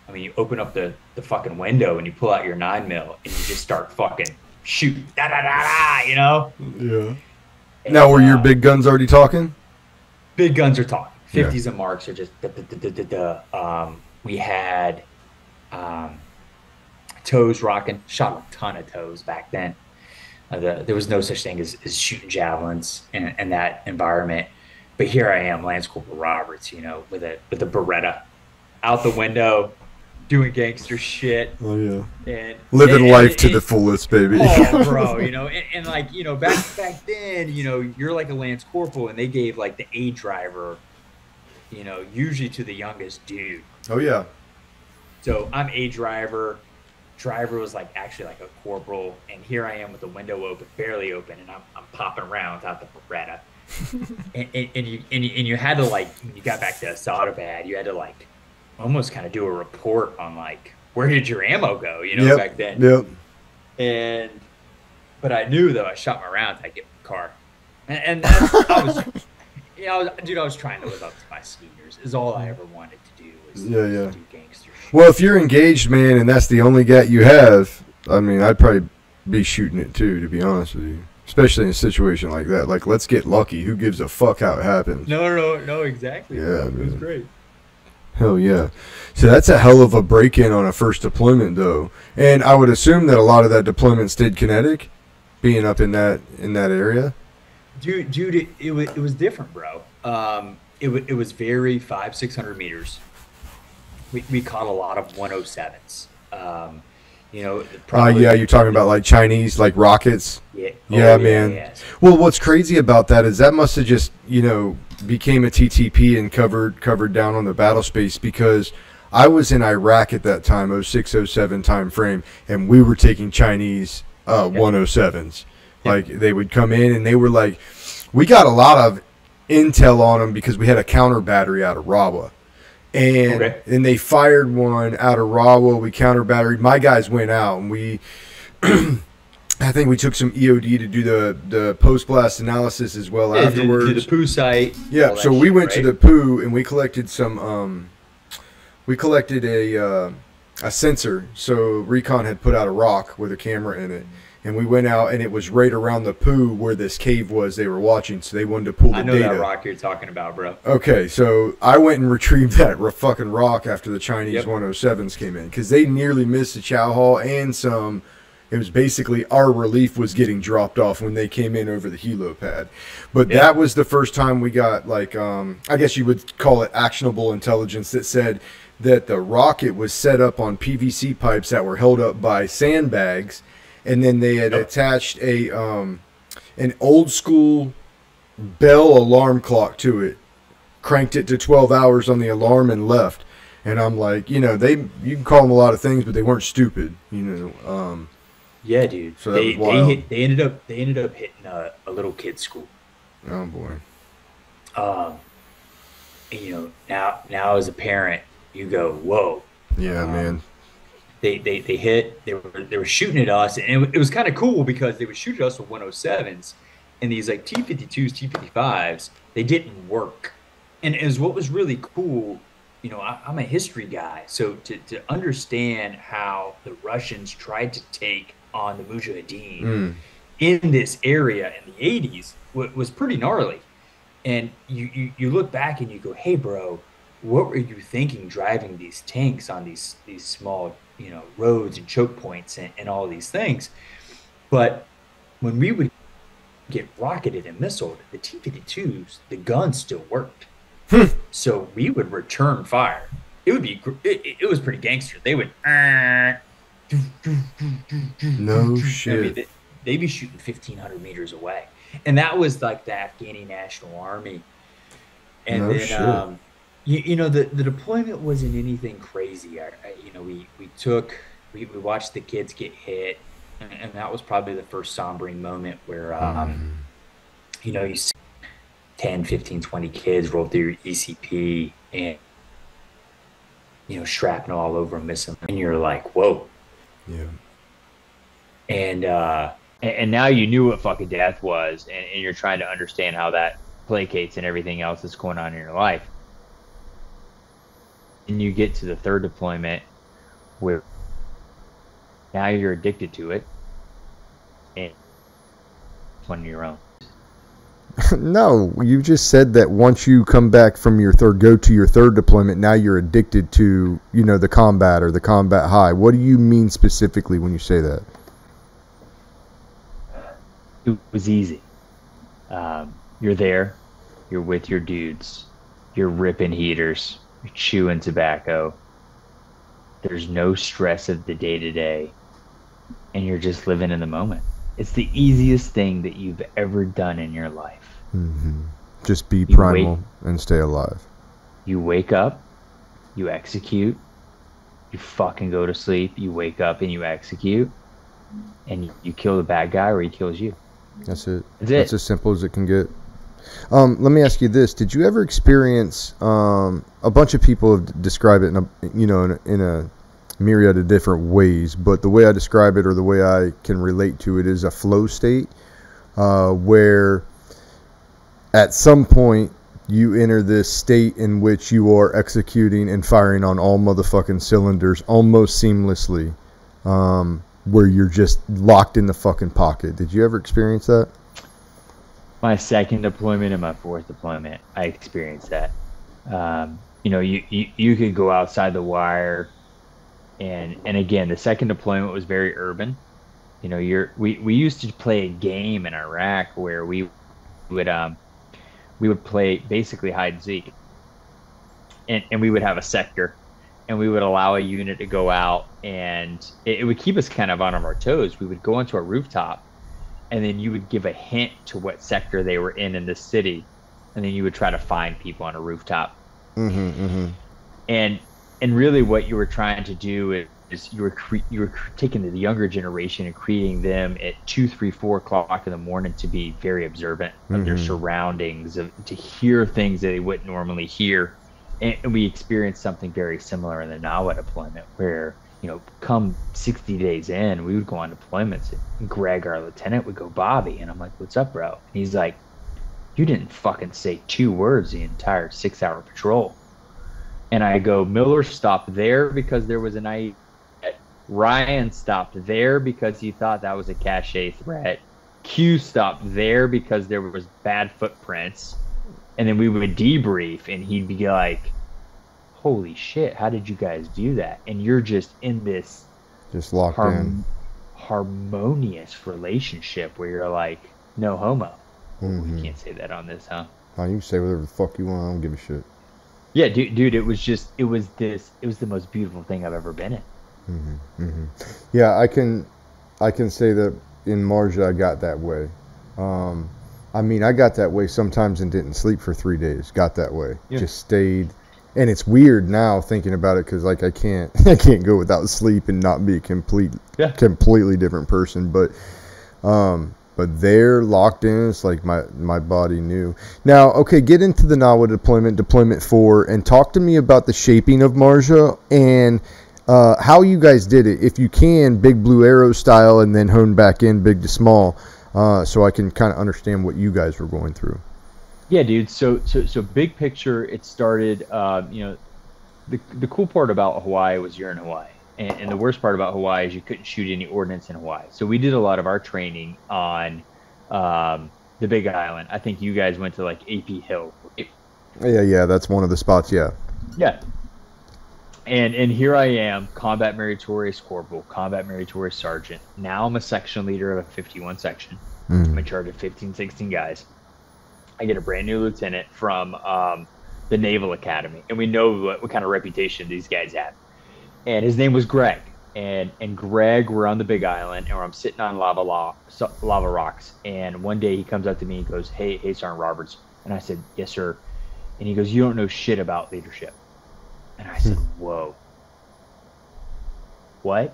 I mean, you open up the fucking window and you pull out your 9mm and you just start fucking shooting. Da da da da, Yeah. And, now, were your big guns already talking? Big guns are talking. 50s and marks are just da da da da da. We had toes rocking. Shot a ton of toes back then. There was no such thing as shooting javelins in that environment. But here I am, Lance Corporal Roberts, with a Beretta, out the window, doing gangster shit. Oh yeah. And living life to the fullest, baby. Oh, bro, back then, you're like a Lance Corporal, and they gave like the A driver, usually to the youngest dude. Oh yeah. So I'm A driver. Driver was actually like a corporal, and here I am with the window open, barely open, and I'm popping around without the Beretta. and you had to when you got back to Asadabad, you had to almost kind of do a report on where did your ammo go, yep. Back then. Yep. But I knew though I shot my rounds, I'd get in the car, and I was trying to live up to my seniors. Is all I ever wanted to do was do gangster shit. Well, if you're engaged, man, and that's the only gat you have, I mean, I'd probably be shooting it too, to be honest with you. Especially in a situation like that. Let's get lucky. Who gives a fuck how it happens? No, exactly. Yeah, it was great. Hell yeah. So that's a hell of a break-in on a first deployment, though. And I would assume that a lot of that deployment stayed kinetic, being up in that area. Dude, it was different, bro. It was very 500-600 meters. We caught a lot of 107s. You're talking about Chinese rockets. Yeah. Man. Yeah. Well, what's crazy about that is that must have just became a TTP and covered down on the battle space, because I was in Iraq at that time, 06-07 time frame, and we were taking Chinese 107s. They would come in and they were we got a lot of intel on them because we had a counter battery out of Rawa. And they fired one out of Rawa. We counter batteried. My guys went out, and we, I think we took some EOD to do the post blast analysis as well afterwards. To the poo site. Yeah, so we went to the poo and we collected some. We collected a sensor. So Recon had put out a rock with a camera in it. And we went out, and it was right around the poo where this cave was they were watching, so they wanted to pull the data. I know that rock you're talking about, bro. Okay, so I went and retrieved that fucking rock after the Chinese 107s came in, because they nearly missed the Chow Hall and some. It was basically our relief was getting dropped off when they came in over the helo pad. But that was the first time we got, like, I guess you would call it actionable intelligence that said that the rocket was set up on PVC pipes that were held up by sandbags. And then they had attached a an old school bell alarm clock to it, cranked it to 12 hours on the alarm, and left. And I'm like, you can call them a lot of things, but they weren't stupid, Yeah, dude. So they ended up hitting a little kid's school. Oh boy. Now as a parent, you go, whoa. Yeah, man. They were shooting at us, and it was kind of cool because they would shoot at us with 107s, and these like T-52s, T-55s, they didn't work. And what was really cool, I'm a history guy, so to understand how the Russians tried to take on the Mujahideen in this area in the 80s was pretty gnarly. And you look back and you go, hey, bro, what were you thinking driving these tanks on these small roads and choke points and all these things? But when we would get rocketed and missiled, the T-52s, the guns still worked. So we would return fire. It would be it was pretty gangster. They would no shit. I mean, they'd be shooting 1,500 meters away, and that was like the Afghani National Army. And no then shit. The deployment wasn't anything crazy. We watched the kids get hit, and that was probably the first sombering moment where you see 10, 15, 20 kids roll through your ECP and shrapnel all over them, missing, and you're like, whoa. Yeah. And now you knew what fucking death was, and you're trying to understand how that placates and everything else that's going on in your life. And you get to the third deployment where now you're addicted to it, and it's on your own. No, you just said that once you come back from go to your third deployment, now you're addicted to, the combat or the combat high. What do you mean specifically when you say that? It was easy. You're there, you're with your dudes, you're ripping heaters, you're chewing tobacco. There's no stress of the day-to-day, and you're just living in the moment. It's the easiest thing that you've ever done in your life. Mm-hmm. Just be primal and stay alive. You wake up, you execute, you fucking go to sleep, you wake up and you execute, and you kill the bad guy or he kills you. That's it. That's as simple as it can get. Let me ask you this: did you ever experience? A bunch of people have described it in a myriad of different ways, but the way I describe it, or the way I can relate to it, is a flow state, where at some point you enter this state in which you are executing and firing on all motherfucking cylinders almost seamlessly, where you're just locked in the fucking pocket. Did you ever experience that? My second deployment and my fourth deployment, I experienced that. You could go outside the wire, and again, the second deployment was very urban. We used to play a game in Iraq where we would play basically hide and seek, and we would have a sector, and we would allow a unit to go out, and it would keep us kind of on our toes. We would go onto a rooftop, and then you would give a hint to what sector they were in this city, and then you would try to find people on a rooftop. Mm-hmm, mm-hmm. And really what you were trying to do is you were taking the younger generation and creating them at 2, 3, 4 o'clock in the morning to be very observant of their surroundings, to hear things that they wouldn't normally hear, And we experienced something very similar in the NAWA deployment where, come 60 days in, we would go on deployments and Greg, our lieutenant, would go, Bobby. And I'm like, what's up, bro? And he's like, you didn't fucking say 2 words the entire 6-hour patrol. And I go, Miller stopped there because there was an IE. Ryan stopped there because he thought that was a cache threat. Q stopped there because there was bad footprints. And then we would debrief and he'd be like, holy shit, how did you guys do that? And you're just in this just locked in harmonious relationship where you're like, no homo. You can't say that on this, huh? Oh, you can say whatever the fuck you want. I don't give a shit. Yeah, dude, it was the most beautiful thing I've ever been in. Yeah, I can say that in Marja I got that way. I mean, I got that way sometimes and didn't sleep for 3 days. Got that way. Yeah. Just stayed. And it's weird now thinking about it because like I can't go without sleep and not be a completely different person. But they're locked in. It's like my body knew. Now, okay, get into the NAWA deployment 4, and talk to me about the shaping of Marja and how you guys did it. If you can, big blue arrow style, and then hone back in big to small, so I can kind of understand what you guys were going through. Yeah, dude. So big picture, it started. The cool part about Hawaii was you're in Hawaii. And the worst part about Hawaii is you couldn't shoot any ordnance in Hawaii. So we did a lot of our training on the Big Island. I think you guys went to like AP Hill. Yeah, that's one of the spots. Yeah. And here I am, combat meritorious corporal, combat meritorious sergeant. Now I'm a section leader of a 51 section. I'm in charge of 15, 16 guys. I get a brand new lieutenant from the Naval Academy, and we know what kind of reputation these guys have. And his name was Greg. And Greg, we're on the Big Island, and I'm sitting on lava rocks. And one day he comes up to me and goes, hey, Sergeant Roberts. And I said, yes, sir. And he goes, you don't know shit about leadership. And I said, whoa. What?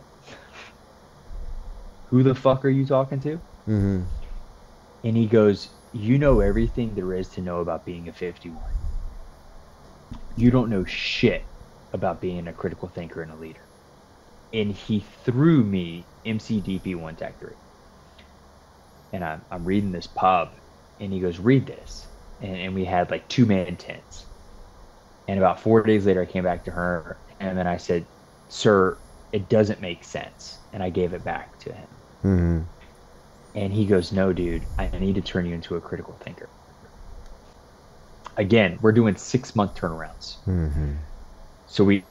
Who the fuck are you talking to? And he goes, you know everything there is to know about being a 51. You don't know shit about being a critical thinker and a leader. And he threw me MCDP 1 Tech 3. And I'm reading this pub, and he goes, read this. And we had like 2-man tents. And about 4 days later, I came back to her, and then I said, sir, it doesn't make sense. And I gave it back to him. And he goes, no, dude, I need to turn you into a critical thinker. Again, we're doing 6-month turnarounds. So we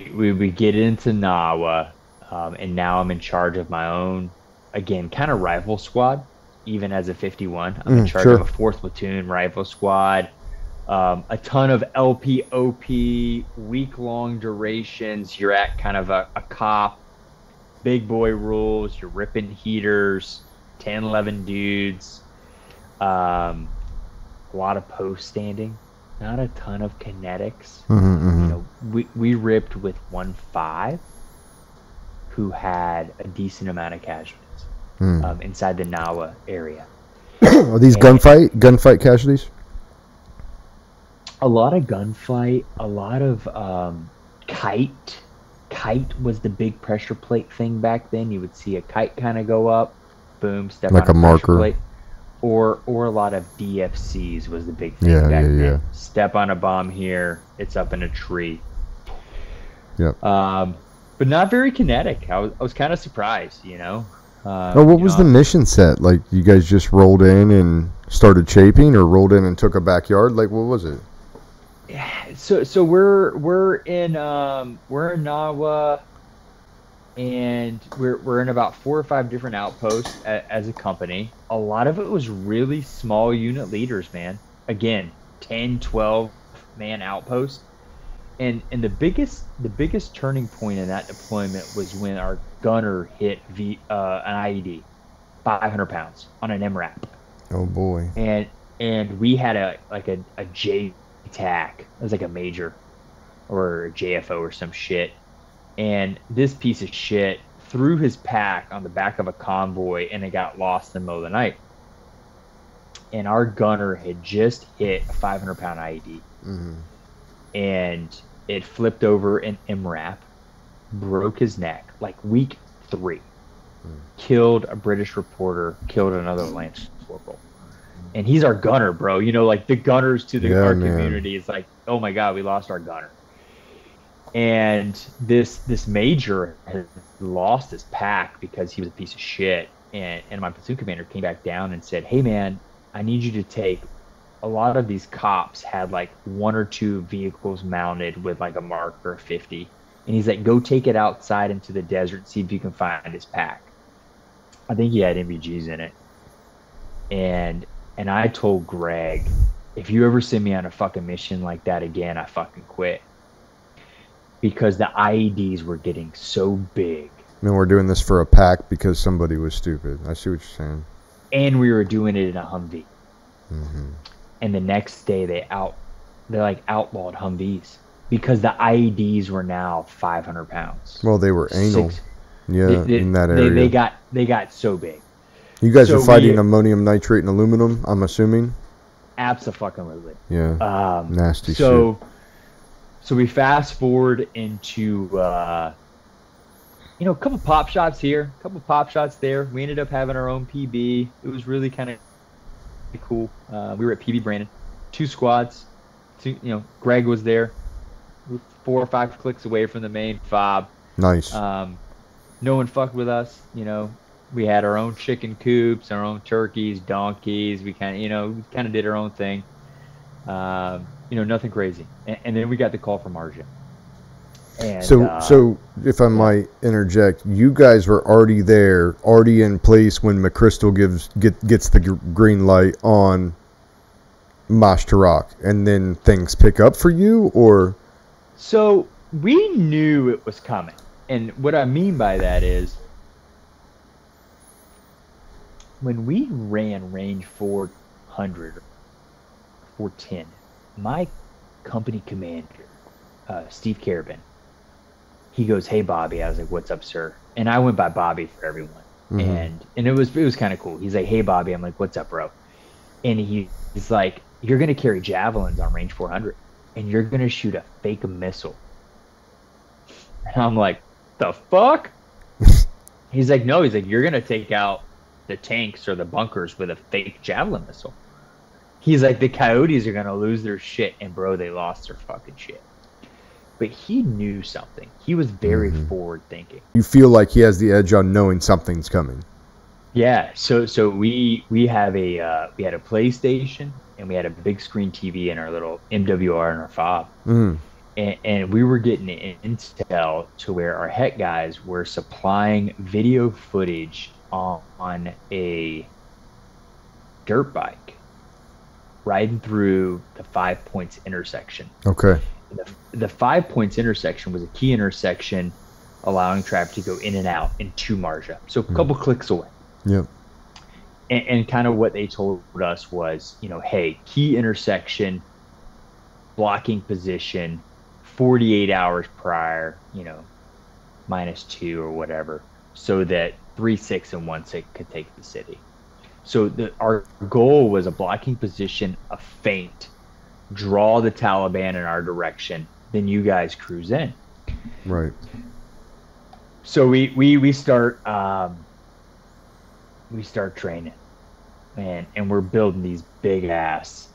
get into NAWA, and now I'm in charge of my own, again, kind of rifle squad, even as a 51. I'm in charge of a 4th platoon rifle squad, a ton of LPOP, week-long durations. You're at kind of a cop, big boy rules. You're ripping heaters, 10, 11 dudes, a lot of post standing, not a ton of kinetics. We ripped with 1-5 who had a decent amount of casualties inside the NAWA area. Are these gunfight casualties? A lot of gunfight, a lot of kite. Kite was the big pressure plate thing back then. You would see a kite kind of go up, boom, step like on a marker plate. Or a lot of DFCs was the big thing back then. Step on a bomb here, it's up in a tree. But not very kinetic. I was kind of surprised, what was the mission set? Like, you guys just rolled in and started chaping, or rolled in and took a backyard? Like, what was it? So we're in NAWA, and we're in about 4 or 5 different outposts as a company. A lot of it was really small unit leaders, man. Again, 10, 12 man outposts. And the biggest turning point in that deployment was when our gunner hit an IED, 500 pounds on an MRAP. Oh boy! And we had a JTAC. It was like a major or a JFO or some shit. And this piece of shit threw his pack on the back of a convoy, and it got lost in the middle of the night. And our gunner had just hit a 500-pound IED. And It flipped over an MRAP, broke his neck, like week 3. Killed a British reporter, killed another Lance Corporal. And he's our gunner, bro. You know, like the gunners to our community. It's like, oh my God, we lost our gunner. And this major has lost his pack because he was a piece of shit. And my platoon commander came back down and said, hey man, I need you to take, a lot of these cops had like 1 or 2 vehicles mounted with like a marker 50. And he's like, go take it outside into the desert and see if you can find his pack. I think he had MVGs in it. And I told Greg, if you ever send me on a fucking mission like that again, I fucking quit. Because the IEDs were getting so big. And we're doing this for a pack because somebody was stupid. I see what you're saying. And we were doing it in a Humvee. Mm-hmm. And the next day they like outlawed Humvees because the IEDs were now 500 pounds. Well, they were anal. In that area. They got so big. You guys are fighting ammonium nitrate and aluminum, I'm assuming? Abso-fucking-lutely. Yeah. Nasty shit. So we fast forward into, a couple pop shots here, a couple pop shots there. We ended up having our own PB. It was really kind of cool. We were at PB Brandon, 2 squads. Greg was there. We were 4 or 5 clicks away from the main fob. Nice. No one fucked with us. We had our own chicken coops, our own turkeys, donkeys. We kind of did our own thing. Nothing crazy. And then we got the call from Arjun. And, so if I might interject, you guys were already there, already in place when McChrystal gets the green light on Mash Tarak, and then things pick up for you, or? So we knew it was coming. And what I mean by that is, when we ran range 400 or 410, my company commander, Steve Carabin, he goes, "Hey Bobby." I was like, "What's up, sir?" And I went by Bobby for everyone. Mm-hmm. And it was kind of cool. He's like, "Hey Bobby." I'm like, "What's up, bro?" And he's like, "You're gonna carry javelins on range 400, and you're gonna shoot a fake missile." And I'm like, "The fuck?" He's like, "No." He's like, "You're gonna take out the tanks or the bunkers with a fake javelin missile." He's like, "The coyotes are gonna lose their shit," and bro, they lost their fucking shit. But he knew something. He was very forward thinking. You feel like he has the edge on knowing something's coming. Yeah. So we had a PlayStation, and we had a big screen TV in our little MWR in our fob. And we were getting intel to where our HEC guys were supplying video footage on a dirt bike riding through the 5 Points intersection. Okay. The 5 Points intersection was a key intersection allowing traffic to go in and out into Marja. So a couple clicks away. Yep. And kind of what they told us was, hey, key intersection, blocking position, 48 hours prior, -2 or whatever, so that 3-6 and 1-6 could take the city. So our goal was a blocking position, a feint, draw the Taliban in our direction, then you guys cruise in. Right. So we start training, and we're building these big ass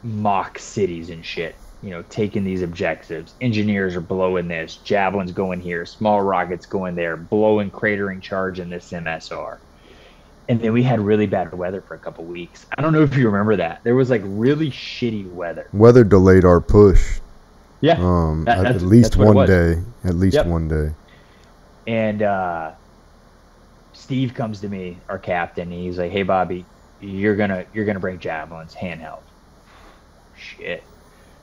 mock cities and shit. Taking these objectives. Engineers are blowing this, javelins going here, small rockets going there, blowing cratering charge in this MSR. And then we had really bad weather for a couple weeks. I don't know if you remember that. There was like really shitty weather. Weather delayed our push. Yeah. At least one day. At least one day. And Steve comes to me, our captain, and he's like, "Hey Bobby, you're gonna bring javelins handheld." Shit.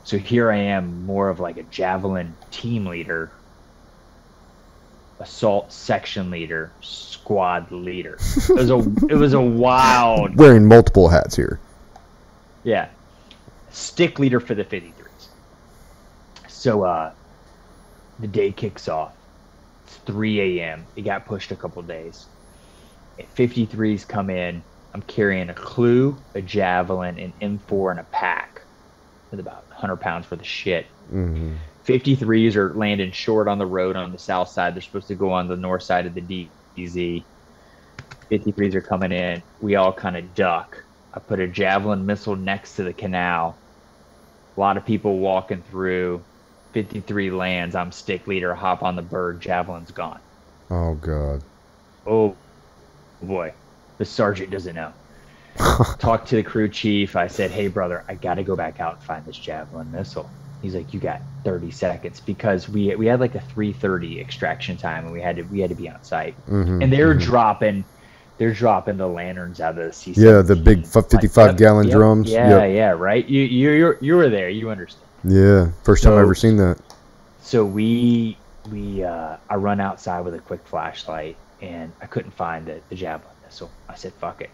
So here I am, more of like a javelin team leader, assault section leader, squad leader. It was a wild. Wearing multiple hats here. Yeah, stick leader for the 53s. So the day kicks off. It's 3 a.m. It got pushed a couple days. 53s come in. I'm carrying a clue, a javelin, an M4, and a pack. with about 100 pounds worth of shit. Mm-hmm. 53s are landing short on the road on the south side. They're supposed to go on the north side of the DZ. 53s are coming in. We all kind of duck. I put a javelin missile next to the canal. A lot of people walking through. 53 lands. I'm stick leader. Hop on the bird. Javelin's gone. Oh, God. Oh, boy. The sergeant doesn't know. Talked to the crew chief. I said, hey, brother, I got to go back out and find this javelin missile. He's like, you got 30 seconds, because we had like a 3:30 extraction time, and we had to be on site. Mm-hmm, and they're dropping the lanterns out of the C-17. Yeah, the big 55-gallon drums. Yeah, right. You were there. You understand. Yeah, first time I ever seen that. So I run outside with a quick flashlight, and I couldn't find the javelin missile. I said, fuck it.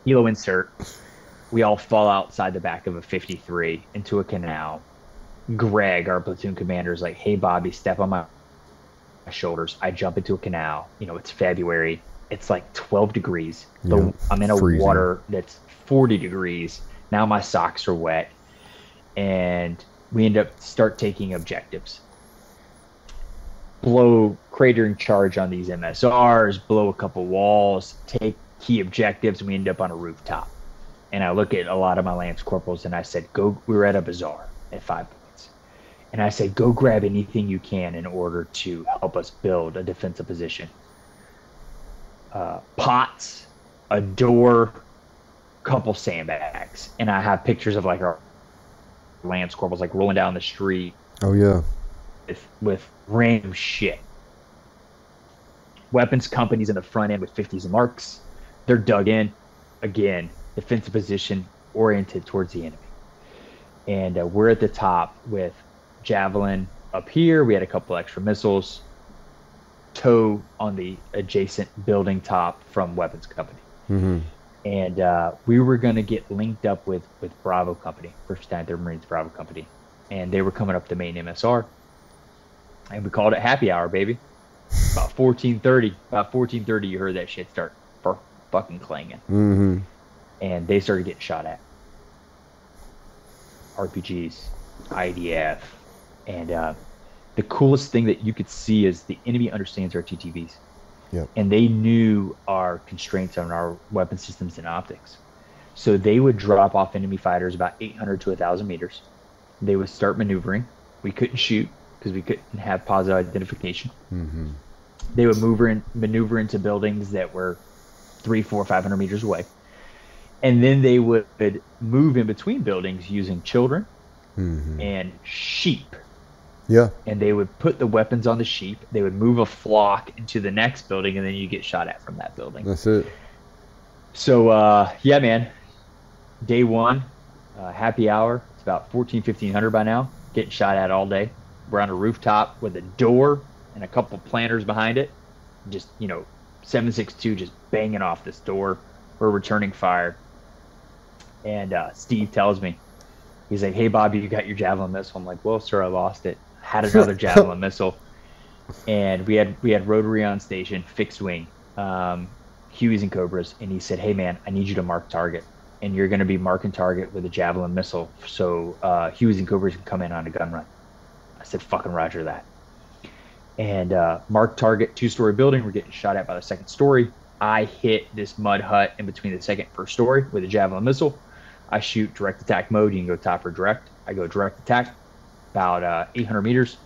Helo insert. We all fall outside the back of a 53 into a canal. Greg, our platoon commander, is like, hey, Bobby, step on my shoulders. I jump into a canal. It's February. It's like 12 degrees. Yeah, I'm in a freezing water that's 40 degrees. Now my socks are wet. And we start taking objectives. Blow cratering charge on these MSRs, blow a couple walls, take key objectives, and we end up on a rooftop. And I look at a lot of my lance corporals, and I said, we were at a bazaar at 5 points. And I said, go grab anything you can in order to help us build a defensive position. Pots, a door, couple sandbags. And I have pictures of like our lance corporals like rolling down the street. Oh, yeah. With random shit. Weapons companies in the front end with 50s and marks. They're dug in. Again, defensive position oriented towards the enemy. And we're at the top with javelin up here. We had a couple extra missiles. Tow on the adjacent building top from weapons company. Mm-hmm. And we were going to get linked up with Bravo Company, 1st 9th Marines Bravo Company. And they were coming up the main MSR. And we called it happy hour, baby. About 14:30, you heard that shit start fucking clanging. Mm-hmm. And they started getting shot at. RPGs, IDF. And the coolest thing that you could see is the enemy understands our TTVs. Yep. And they knew our constraints on our weapon systems and optics. So they would drop off enemy fighters about 800 to 1,000 meters. They would start maneuvering. We couldn't shoot because we couldn't have positive identification. Mm-hmm. They would maneuver into buildings that were 300, 400, 500 meters away. And then they would move in between buildings using children and sheep. Yeah. And they would put the weapons on the sheep. They would move a flock into the next building, and then you get shot at from that building. That's it. So, yeah, man. Day one, happy hour. It's about 1,500 by now. Getting shot at all day. We're on a rooftop with a door and a couple planters behind it. Just, 7.62 just banging off this door. We're returning fire. And Steve tells me, he's like, hey, Bobby, you got your javelin missile. I'm like, well, sir, I lost it. Had another javelin missile. And we had rotary on station, fixed wing, Hueys and Cobras. And he said, hey, man, I need you to mark target. And you're going to be marking target with a javelin missile. So Hueys and Cobras can come in on a gun run. I said, fucking roger that. And mark target, 2-story building. We're getting shot at by the 2nd story. I hit this mud hut in between the 2nd and 1st story with a javelin missile. I shoot direct attack mode. You can go top or direct. I go direct attack, about 800 meters.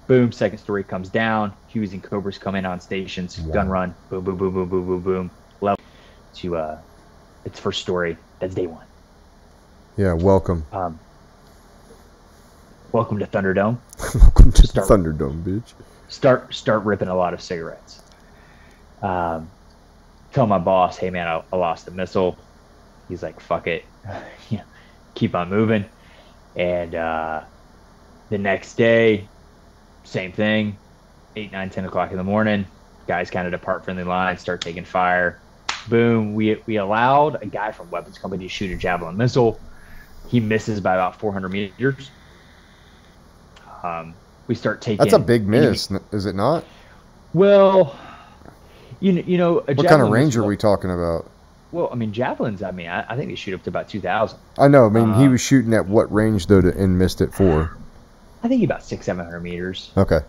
Boom, 2nd story comes down. Hueys and Cobras come in on stations. Wow. Gun run. Boom, boom, boom, boom, boom, boom, boom. Level to its 1st story. That's day one. Yeah, welcome. Welcome to Thunderdome. Welcome to Thunderdome, bitch. Start ripping a lot of cigarettes. Tell my boss, hey man, I lost the missile. He's like, fuck it. Keep on moving. And the next day, same thing. 8, 9, 10 o'clock in the morning. Guys kind of depart from the line, start taking fire. Boom. We allowed a guy from weapons company to shoot a javelin missile. He misses by about 400 meters. We start taking. That's a big miss, is it not? Well, you know. What kind of range are we talking about? Well, I mean, javelins, I think they shoot up to about 2,000. I know. I mean, he was shooting at what range, though, and missed it for? I think about 600-700 meters. Okay.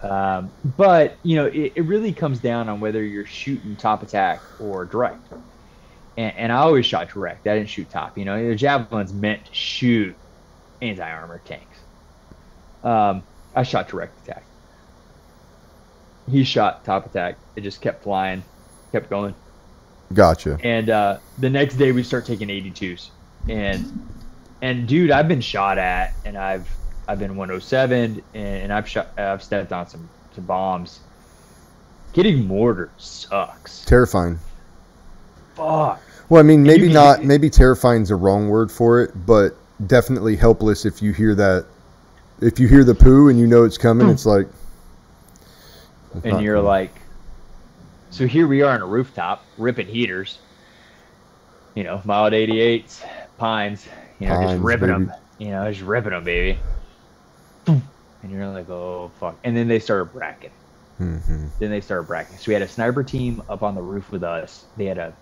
But, it really comes down on whether you're shooting top attack or direct. And I always shot direct. I didn't shoot top. The javelin's meant to shoot anti-armor tanks. I shot direct attack. He shot top attack. It just kept flying, kept going. Gotcha. And the next day we start taking 82s. And dude, I've been shot at, and I've been 107, and I've stepped on some bombs. Getting mortared sucks. Terrifying. Fuck. Well, I mean, maybe terrifying's the wrong word for it, but definitely helpless if you hear that. If you hear the poo and you know it's coming, it's like. And you're like, so here we are on a rooftop ripping heaters. Mild 88s, pines, just ripping baby. them. Just ripping them, baby. And you're like, oh, fuck. And then they started bracketing. Mm-hmm. So we had a sniper team up on the roof with us. They had a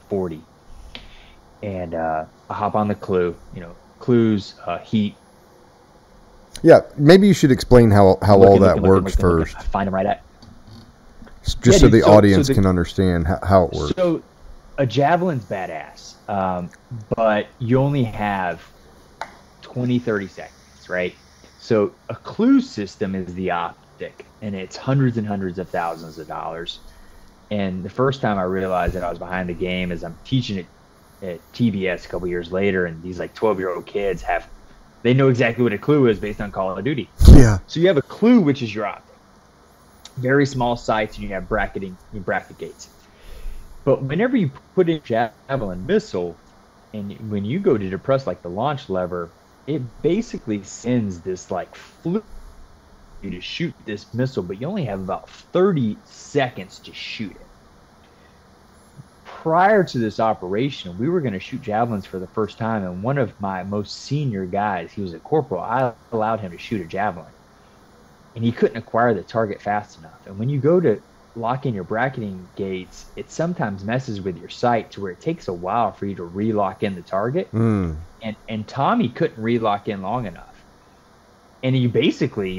40. And I hop on the clue, clues, heat. Yeah, maybe you should explain how all that works first. Find them right at. Just so the audience can understand how it works. So a javelin's badass, but you only have 20, 30 seconds, right? So a clue system is the optic, and it's hundreds and hundreds of thousands of dollars. And the first time I realized that I was behind the game is I'm teaching it at TBS a couple years later, and these 12-year-old kids they know exactly what a clue is based on Call of Duty. Yeah. So you have a clue, which is your optic. Very small sights, and you have bracket gates. But whenever you put in javelin missile, and when you go to depress the launch lever, it basically sends this fluid to shoot this missile, but you only have about 30 seconds to shoot it. Prior to this operation, we were going to shoot javelins for the first time, and one of my most senior guys, he was a corporal, I allowed him to shoot a javelin. And he couldn't acquire the target fast enough. And when you go to lock in your bracketing gates, it sometimes messes with your sight to where it takes a while for you to re-lock in the target. Mm. And Tommy couldn't re-lock in long enough. And you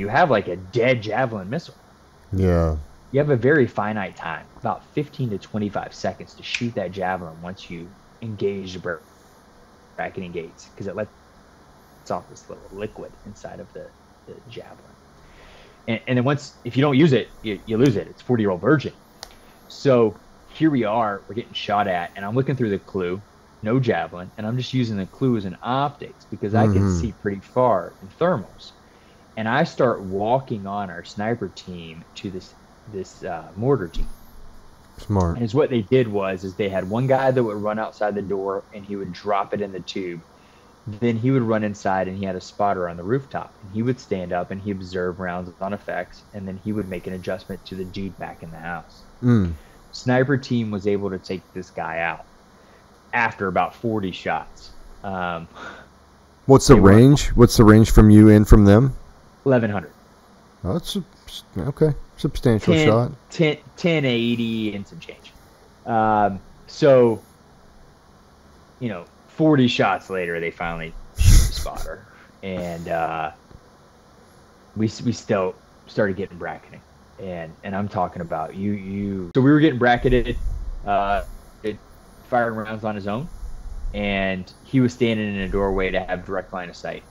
have a dead javelin missile. Yeah. You have a very finite time, about 15 to 25 seconds to shoot that javelin once you engage the bracketing gates, because it lets off this little liquid inside of the javelin. And then if you don't use it, you lose it. It's 40-year-old virgin. So here we are, we're getting shot at, and I'm looking through the clue, no javelin, and I'm just using the clue as an optics because I can see pretty far in thermals. And I start walking on our sniper team to this mortar team. Smart. And what they did is they had one guy that would run outside the door, and he would drop it in the tube. Then he would run inside, and he had a spotter on the rooftop. And he would stand up, and he observed rounds on effects, and then he would make an adjustment to the dude back in the house. Mm. Sniper team was able to take this guy out after about 40 shots. What's the range? What's the range from you and from them? 1,100. Oh, that's okay. Substantial shot. 1080 and some change. So, 40 shots later, they finally shoot the spotter, and we still started getting bracketing, and I'm talking about you. So we were getting bracketed, firing rounds on his own, and he was standing in a doorway to have direct line of sight.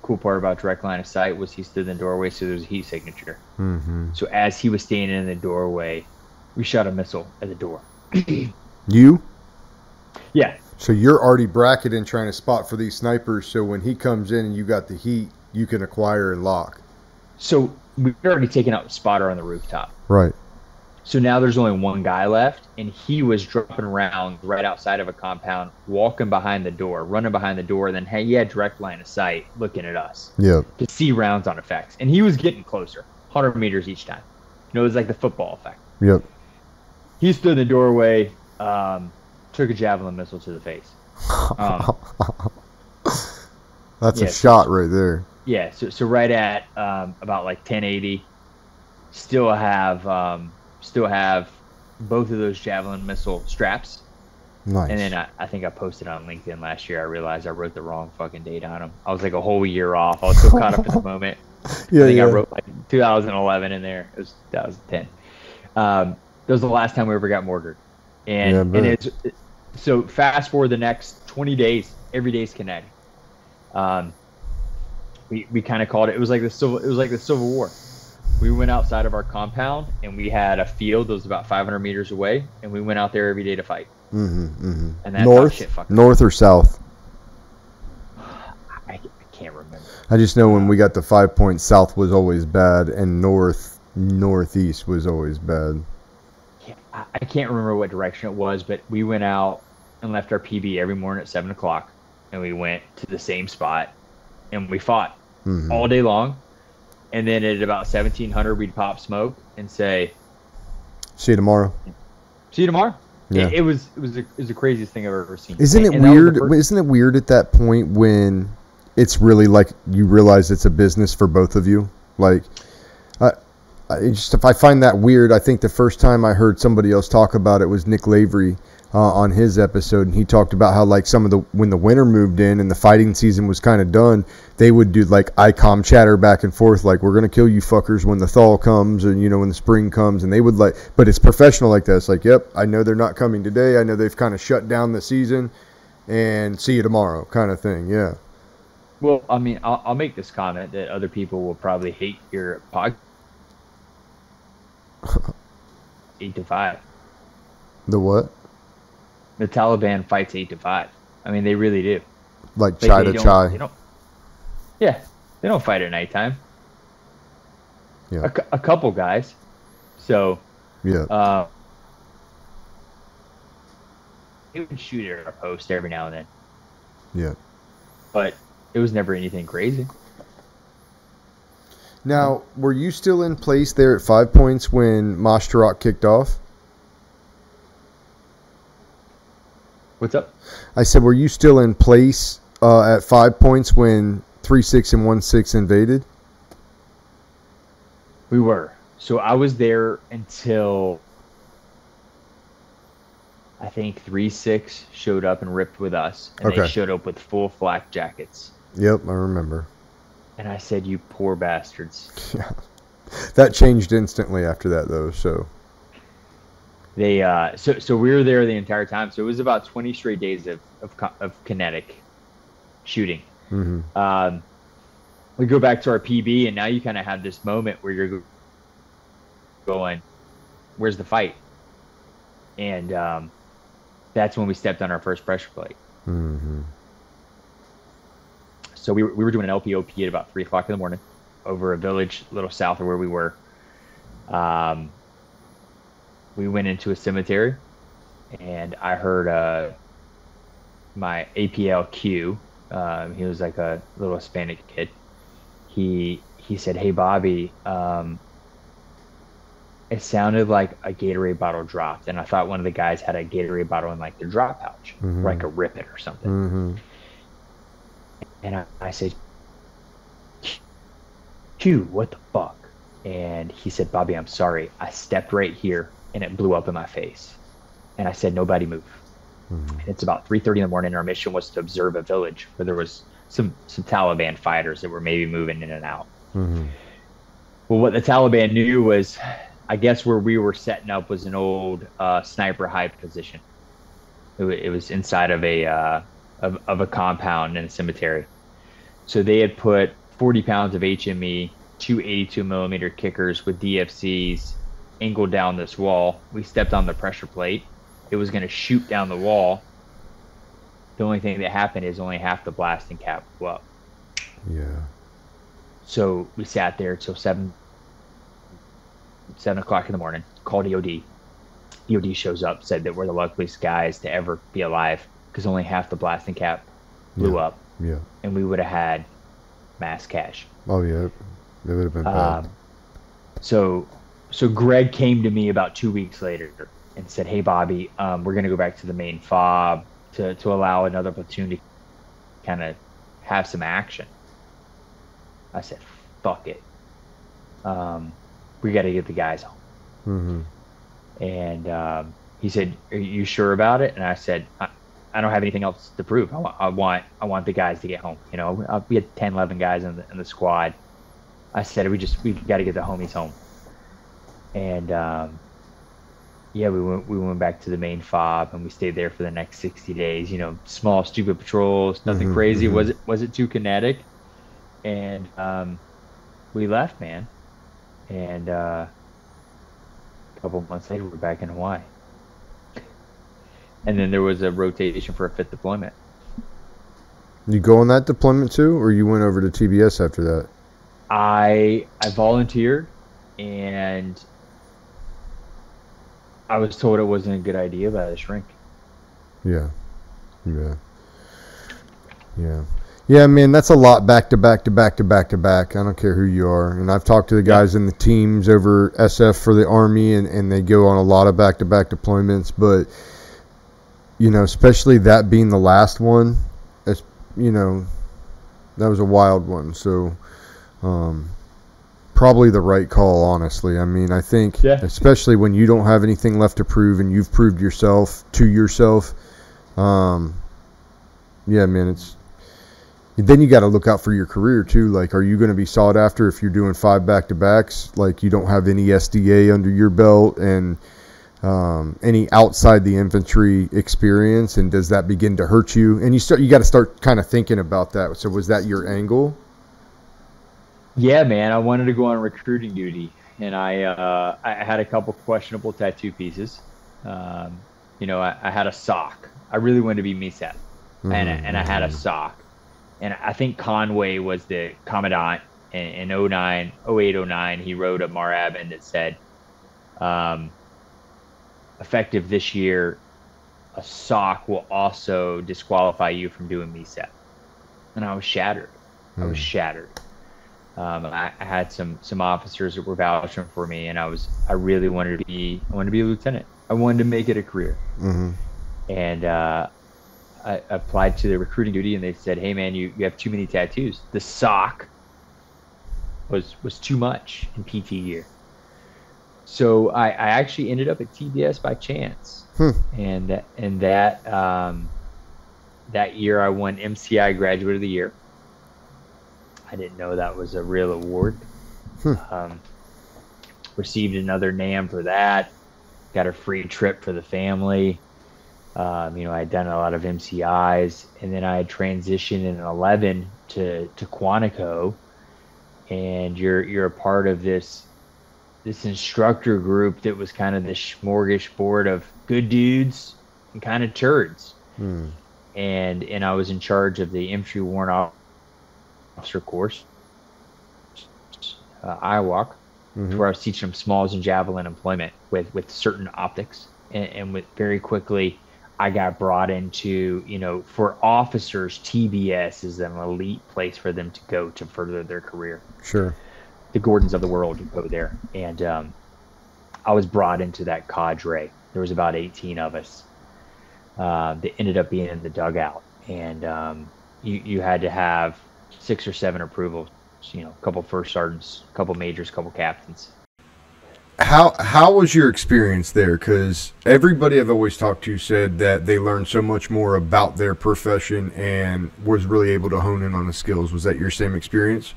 Cool part about direct line of sight was he stood in the doorway, so there's a heat signature. Mm-hmm. So as he was standing in the doorway, we shot a missile at the door. You? Yeah. So you're already bracketing trying to spot for these snipers, so when he comes in and you got the heat, you can acquire and lock. So we've already taken out the spotter on the rooftop. Right. So now there's only one guy left, and he was dropping rounds right outside of a compound, walking behind the door, running behind the door, then he had direct line of sight looking at us. Yep. To see rounds on effects. And he was getting closer, 100 meters each time. It was like the football effect. Yep. He stood in the doorway, took a javelin missile to the face. That's a shot right there. Yeah, so right at about 1080, still have both of those Javelin missile straps. Nice. And then I think I posted on LinkedIn last year. I realized I wrote the wrong fucking date on them. I was like a whole year off. I was so caught up in the moment. Yeah, I think yeah. I wrote like 2011 in there. It was 2010. That was the last time we ever got mortared. And so fast forward the next 20 days, every day's kinetic. We kind of called it. It was like the Civil War. We went outside of our compound and we had a field that was about 500 meters away, and we went out there every day to fight. And that's north or south? I can't remember. I just know when we got to 5 points, south was always bad, and northeast was always bad. I can't remember what direction it was, but we went out and left our PB every morning at 7 o'clock, and we went to the same spot, and we fought all day long. And then at about 1700, we'd pop smoke and say, "See you tomorrow." See you tomorrow. Yeah. It was the craziest thing I've ever seen. Isn't it weird? Isn't it weird at that point when it's really like you realize it's a business for both of you? Like, if I find that weird, I think the first time I heard somebody else talk about it was Nick Lavery on his episode, and he talked about how like when the winter moved in and the fighting season was kind of done, they would do like ICOM chatter back and forth, like we're gonna kill you fuckers when the thaw comes, and when the spring comes, and they would like, but it's professional like that. It's like, yep, I know they're not coming today. I know they've kind of shut down the season, and see you tomorrow, kind of thing. Yeah. Well, I mean, I'll make this comment that other people will probably hate your podcast. 8 to 5. The what? The Taliban fights 8 to 5. I mean, they really do. Like chai to chai. They don't fight at nighttime. Yeah. A couple guys. So. Yeah. They would shoot at our post every now and then. Yeah. But it was never anything crazy. Now, were you still in place there at 5 points when Mashtarak kicked off? What's up? I said, were you still in place at 5 points when 3-6 and 1-6 invaded? We were. So I was there until I think 3-6 showed up and ripped with us. And they showed up with full flak jackets. Yep, I remember. And I said, you poor bastards. Yeah. That changed instantly after that, though, so. They so we were there the entire time. So it was about 20 straight days of kinetic shooting. Mm-hmm. We go back to our PB, and now you kind of have this moment where you're going, where's the fight? And that's when we stepped on our first pressure plate. Mm-hmm. So we were doing an LPOP at about 3 o'clock in the morning over a village a little south of where we were. We went into a cemetery, and I heard my APLQ. He was like a little Hispanic kid. He said, "Hey, Bobby, it sounded like a Gatorade bottle dropped." And I thought one of the guys had a Gatorade bottle in like the drop pouch, like a Rip It or something. Mm-hmm. And I said, "Q, what the fuck?" And he said, "Bobby, I'm sorry. I stepped right here and it blew up in my face." And I said, "Nobody move." Mm-hmm. And it's about 3:30 in the morning. Our mission was to observe a village where there was some Taliban fighters that were maybe moving in and out. Mm-hmm. Well, what the Taliban knew was, I guess where we were setting up was an old sniper hide position. It was inside of a compound in a cemetery. So they had put 40 pounds of HME, 2 82 millimeter kickers with DFCs angled down this wall. We stepped on the pressure plate. It was going to shoot down the wall. The only thing that happened is only half the blasting cap blew up. Yeah. So we sat there till 7 o'clock in the morning, called EOD. EOD shows up, said that we're the luckiest guys to ever be alive because only half the blasting cap blew up. Yeah. And we would have had mass cash. Oh, yeah. It would have been bad. So Greg came to me about 2 weeks later and said, "Hey, Bobby, we're going to go back to the main fob to allow another platoon to kind of have some action." I said, "Fuck it. We got to get the guys home." Mm-hmm. And he said, "Are you sure about it?" And I said, I don't have anything else to prove. I want the guys to get home. We had 10, 11 guys in the squad. I said, we got to get the homies home. And yeah, we went back to the main fob and we stayed there for the next 60 days. Small, stupid patrols, nothing crazy. Was it too kinetic? And we left, man. And a couple months later, we're back in Hawaii. And then there was a rotation for a fifth deployment. You go on that deployment too, or you went over to TBS after that? I volunteered, and I was told it wasn't a good idea by the shrink. Yeah. Yeah, man, that's a lot back to back to back to back to back. I don't care who you are. And I've talked to the guys in the teams over SF for the Army, and they go on a lot of back to back deployments. But, especially that being the last one, it's, that was a wild one. So, probably the right call, honestly. I mean, I think, especially when you don't have anything left to prove and you've proved yourself to yourself, yeah, man, it's. Then you got to look out for your career too. Like, are you going to be sought after if you're doing 5 back-to-backs? Like, you don't have any SDA under your belt and any outside the infantry experience, and does that begin to hurt you? And you got to start kind of thinking about that. So, was that your angle? Yeah, man, I wanted to go on recruiting duty, and I had a couple questionable tattoo pieces. I had a sock. I really wanted to be MESAP, and I had a sock. And I think Conway was the commandant in 09, 08, 09. He wrote a Marabin that said, effective this year, a sock will also disqualify you from doing MESAP. And I was shattered. I had some officers that were vouching for me, and I really wanted to be a lieutenant. I wanted to make it a career. And I applied to the recruiting duty, and they said, "Hey, man, you have too many tattoos." The sock was too much in PT year. So I actually ended up at TBS by chance. And that year I won MCI Graduate of the Year. I didn't know that was a real award. Received another NAM for that. Got a free trip for the family. I had done a lot of MCIs, and then I had transitioned in 11 to Quantico, and you're a part of this instructor group that was kind of this smorgasbord of good dudes and kind of turds. And I was in charge of the infantry warrant officer course, IWOC, where I was teaching them smalls and javelin employment with certain optics, and with very quickly I got brought into, for officers, TBS is an elite place for them to go to further their career. Sure. The Gordons of the world would go there. And I was brought into that cadre. There was about 18 of us that ended up being in the dugout. And you had to have 6 or 7 approvals, a couple first sergeants, a couple majors, a couple captains. How was your experience there? Because everybody I've always talked to said that they learned so much more about their profession and was really able to hone in on the skills. Was that your same experience?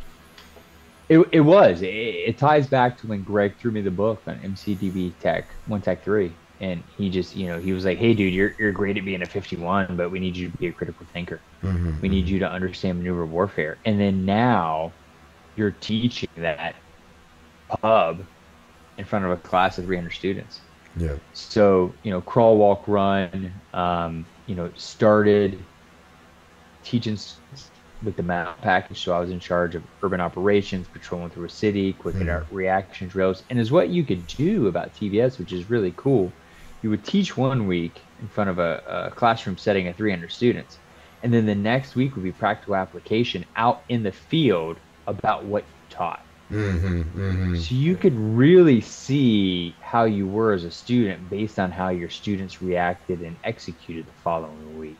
It was. It ties back to when Greg threw me the book on MCDB Tech 1 Tech 3, and he just he was like, "Hey, dude, you're great at being a 51, but we need you to be a critical thinker. We need you to understand maneuver warfare." And then now you're teaching that pub in front of a class of 300 students. Yeah. So, crawl, walk, run, started teaching with the mount package. So I was in charge of urban operations, patrolling through a city, quick reaction drills. And is what you could do about TBS, which is really cool. You would teach one week in front of a classroom setting of 300 students. And then the next week would be practical application out in the field about what you taught. So you could really see how you were as a student based on how your students reacted and executed the following week.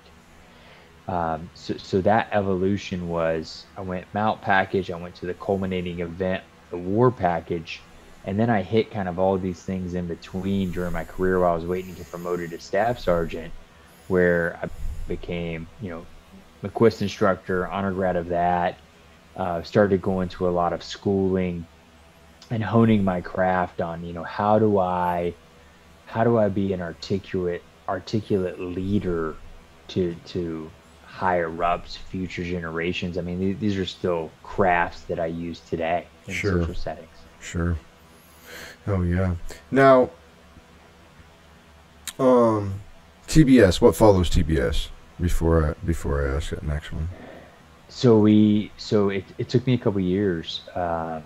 So that evolution was, I went mount package, I went to the culminating event, the war package, And then I hit kind of all these things in between during my career while I was waiting to get promoted to staff sergeant, where I became, McQuist instructor, honor grad of that, started going to a lot of schooling and honing my craft on, how do I be an articulate leader to higher ups, future generations. I mean, these are still crafts that I use today in Sure. social settings. Sure. Oh yeah. Now, TBS. What follows TBS? Before I ask that next one. So it took me a couple years. I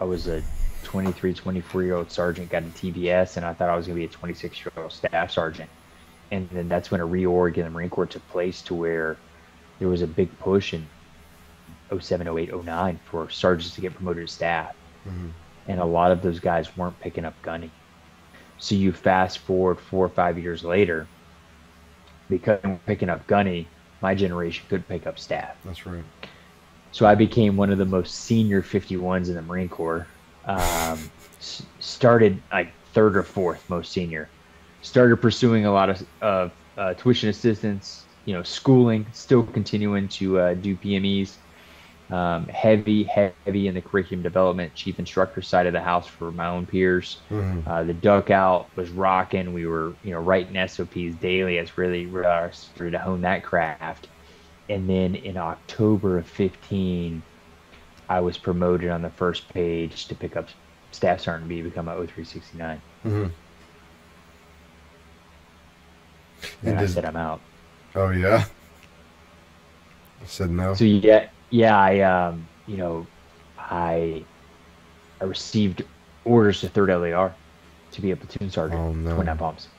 was a 23, 24-year-old sergeant, got a TBS, and I thought I was going to be a 26-year-old staff sergeant. And then that's when a reorg in the Marine Corps took place, to where there was a big push in '07, '08, '09 for sergeants to get promoted to staff. Mm-hmm. And a lot of those guys weren't picking up gunning. So you fast forward 4 or 5 years later, because I'm picking up gunny, my generation couldn't pick up staff. That's right. So I became one of the most senior 51s in the Marine Corps. Started like third or fourth most senior. Started pursuing a lot of tuition assistance, schooling, still continuing to do PMEs. Heavy in the curriculum development, chief instructor side of the house for my own peers. Mm-hmm. The duck out was rocking. We were, writing SOPs daily. It's really started to hone that craft. And then in October of 15, I was promoted on the first page to pick up staff sergeant B, become a 0369. Mm-hmm. And I said, I'm out. Oh yeah. I said no. So I received orders to 3rd LAR to be a platoon sergeant. Oh no. Twin bombs.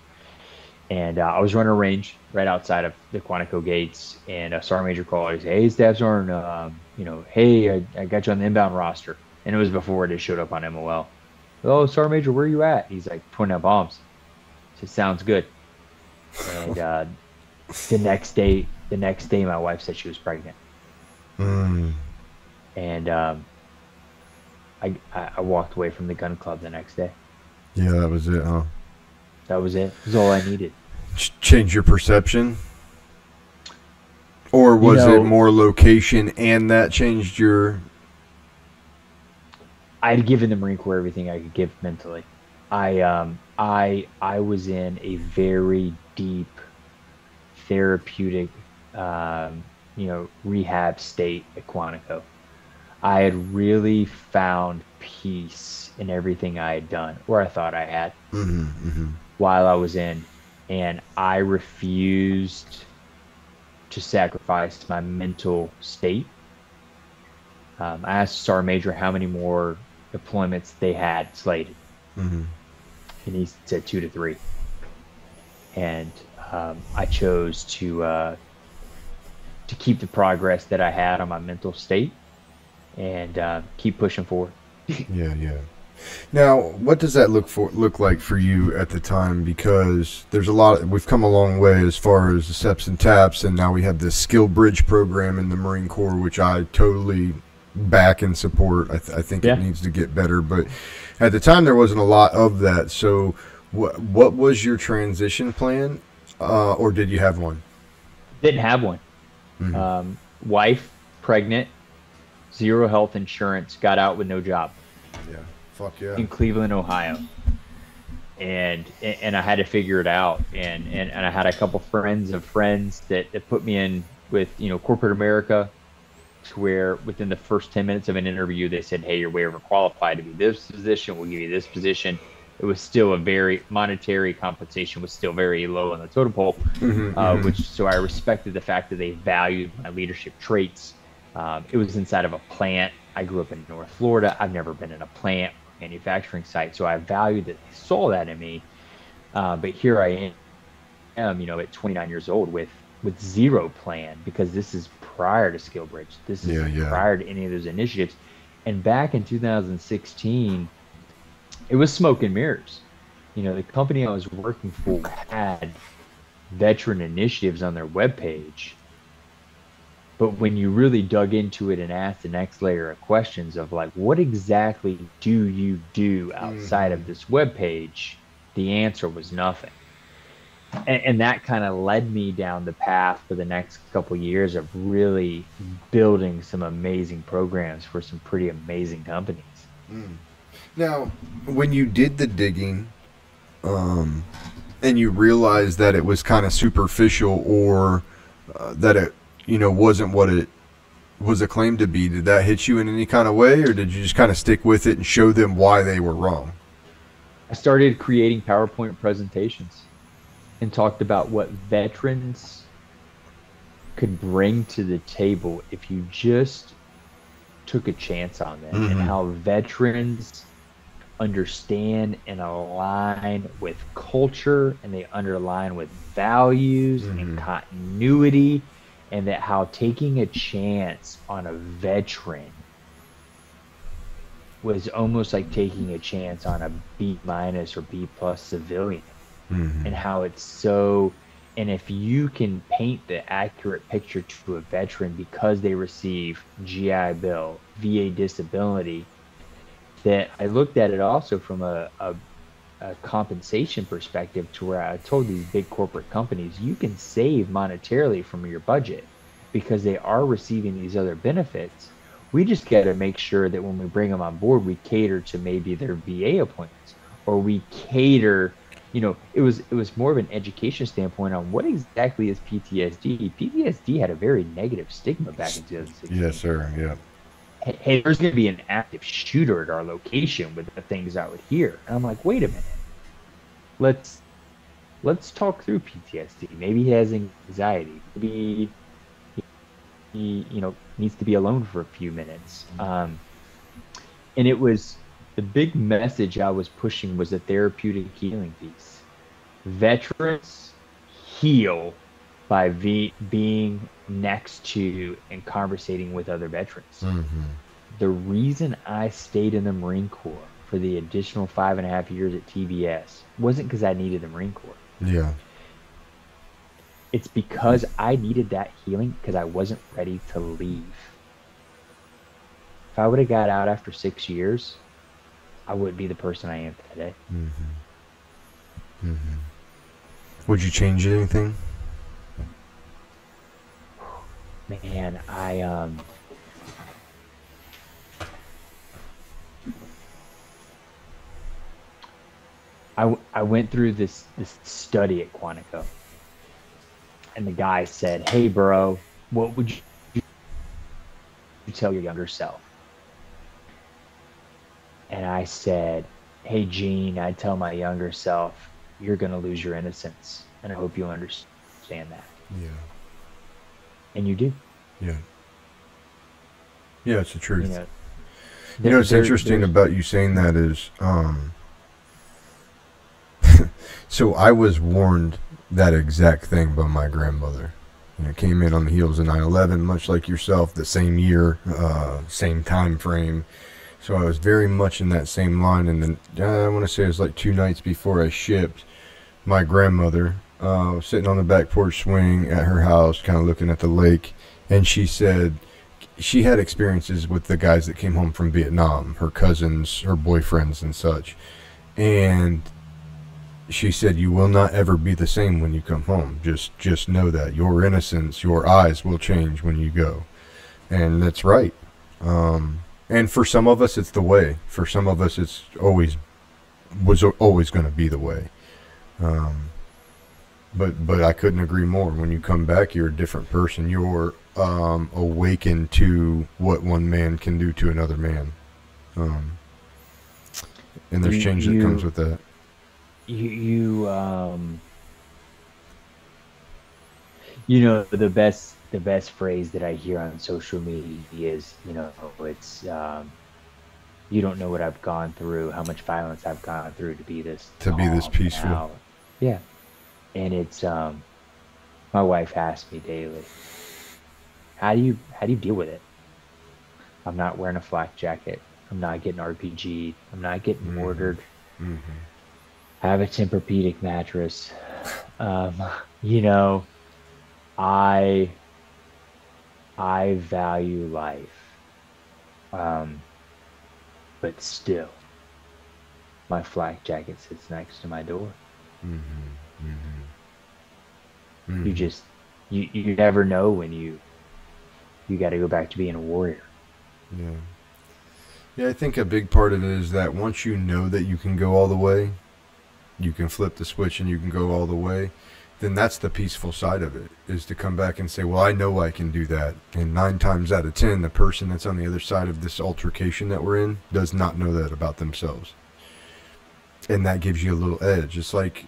And I was running a range right outside of the Quantico gates, and a sergeant major called. He said, "Hey, staff sergeant, hey, I got you on the inbound roster." And it was before it had showed up on MOL. "Oh, sergeant major, where are you at?" He's like, "Twin bombs." I said, "Sounds good." And the next day, my wife said she was pregnant. Mm. And I walked away from the gun club the next day. Yeah, that was it, huh? That was it. It was all I needed. Change your perception? Or was it more location and that changed your... I'd given the Marine Corps everything I could give mentally. I was in a very deep therapeutic rehab state at Quantico. I had really found peace in everything I had done, or I thought I had, while I was in, and I refused to sacrifice my mental state. I asked Sergeant Major how many more deployments they had slated, and he said 2 to 3. And I chose to keep the progress that I had on my mental state and keep pushing forward. Yeah. Now, what does that look like for you at the time? Because there's we've come a long way as far as the SEPs and TAPs, and now we have this skill bridge program in the Marine Corps, which I totally back and support. I think it needs to get better, but at the time there wasn't a lot of that. So what was your transition plan, or did you have one? Didn't have one. Wife pregnant, 0 health insurance, got out with no job. Yeah, fuck yeah. In Cleveland, Ohio, and I had to figure it out. And I had a couple friends of friends that put me in with corporate America, to where within the first 10 minutes of an interview they said, "Hey, you're way overqualified to be this position. We'll give you this position." It was still a very monetary compensation was still very low on the totem pole, so I respected the fact that they valued my leadership traits. It was inside of a plant. I grew up in North Florida. I've never been in a plant manufacturing site, so I valued that they saw that in me. But here I am, at 29 years old with 0 plan, because this is prior to Skill Bridge. This is prior to any of those initiatives. And back in 2016, it was smoke and mirrors. The company I was working for had veteran initiatives on their webpage, But when you really dug into it and asked the next layer of questions of like, what exactly do you do outside Mm-hmm. of this web page? The answer was nothing. And that kind of led me down the path for the next couple of years of really building some amazing programs for some pretty amazing companies. Now, when you did the digging, and you realized that it was kind of superficial, or that it, wasn't what it was acclaimed to be, did that hit you in any kind of way, or did you just kind of stick with it and show them why they were wrong? I started creating PowerPoint presentations and talked about what veterans could bring to the table if you just took a chance on them, and Mm-hmm. how veterans understand and align with culture, and they underline with values and Mm-hmm. continuity, and that how taking a chance on a veteran was almost like taking a chance on a B minus or B plus civilian, Mm-hmm. and how it's so. And if you can paint the accurate picture to a veteran because they receive GI Bill, VA disability, that I looked at it also from a compensation perspective, to where I told these big corporate companies, you can save monetarily from your budget because they are receiving these other benefits. We just got to make sure that when we bring them on board, we cater to maybe their VA appointments, or we cater, it was more of an education standpoint on what exactly is PTSD. PTSD had a very negative stigma back in Yes, 2016. sir. Yeah. Hey, there's going to be an active shooter at our location with the things out here. And I'm like, wait a minute. Let's let's talk through PTSD. Maybe he has anxiety. Maybe he, needs to be alone for a few minutes. And it was the big message I was pushing was the therapeutic healing piece. Veterans heal by being next to and conversating with other veterans. Mm-hmm. The reason I stayed in the Marine Corps for the additional 5.5 years at TBS wasn't because I needed the Marine Corps. Yeah. It's because I needed that healing because I wasn't ready to leave. If I would have got out after 6 years, I wouldn't be the person I am today. Mm-hmm. Mm-hmm. Would you change anything? Man, I went through this study at Quantico, and the guy said, "Hey, bro, what would you tell your younger self?" And I said, "Hey, Gene, I'd tell my younger self, you're going to lose your innocence. And I hope you understand that." Yeah. And you do. Yeah. Yeah, it's the You truth. know, What's interesting there's, about you saying that is, so I was warned that exact thing by my grandmother. Came in on the heels of 9/11, much like yourself, the same year, same time frame. So I was very much in that same line. And then I want to say it was like 2 nights before I shipped, my grandmother was sitting on the back porch swing at her house, kind of looking at the lake. And she said she had experiences with the guys that came home from Vietnam, her cousins, her boyfriends, and such. And she said, "You will not ever be the same when you come home. Just know that your innocence, your eyes will change when you go." And that's right. And for some of us, it's the way. For some of us, it's always going to be the way. Um, but I couldn't agree more. When you come back, you're a different person. You're awakened to what one man can do to another man. And there's you, change that comes you, with that. you, the best phrase that I hear on social media is, it's, you don't know what I've gone through, how much violence I've gone through to be this To be this calm peaceful. now. Yeah. And it's, my wife asks me daily, how do you deal with it? I'm not wearing a flak jacket. I'm not getting RPG'd. I'm not getting Mm-hmm. mortared. Mm-hmm. I have a Tempur-Pedic mattress. Um, you know, I I value life. Um, but still, my flak jacket sits next to my door. Mm-hmm. You Mm-hmm. just, you never know when you got to go back to being a warrior. Yeah. Yeah, I think a big part of it is that once you know that you can go all the way, you can flip the switch and you can go all the way, then that's the peaceful side of it, is to come back and say, well, I know I can do that. And 9 times out of 10, the person that's on the other side of this altercation that we're in does not know that about themselves. And that gives you a little edge. It's like,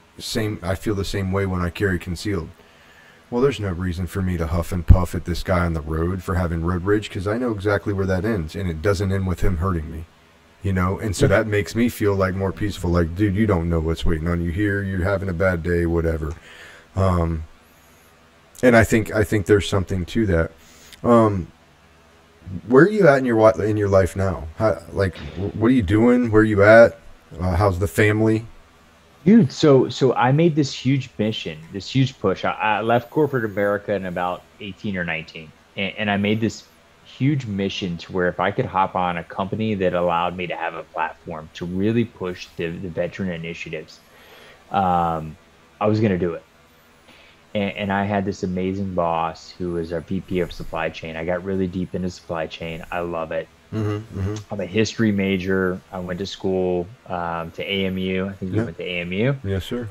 I feel the same way when I carry concealed. Well, there's no reason for me to huff and puff at this guy on the road for having road rage, because I know exactly where that ends, and it doesn't end with him hurting me. And so that makes me feel like more peaceful. Like, dude, you don't know what's waiting on you here. You're having a bad day, whatever. Um, and I think there's something to that. Where are you at in your life now? What are you doing? Where are you at? How's the family? Dude, so I made this huge mission, this huge push. I left corporate America in about 18 or 19, and I made this huge mission to where if I could hop on a company that allowed me to have a platform to really push the veteran initiatives, I was going to do it. And I had this amazing boss who was our VP of supply chain. I got really deep into supply chain. I love it. Mm-hmm, mm-hmm. I'm a history major. I went to school to AMU. I think you Yeah. went to AMU. Yes, sir.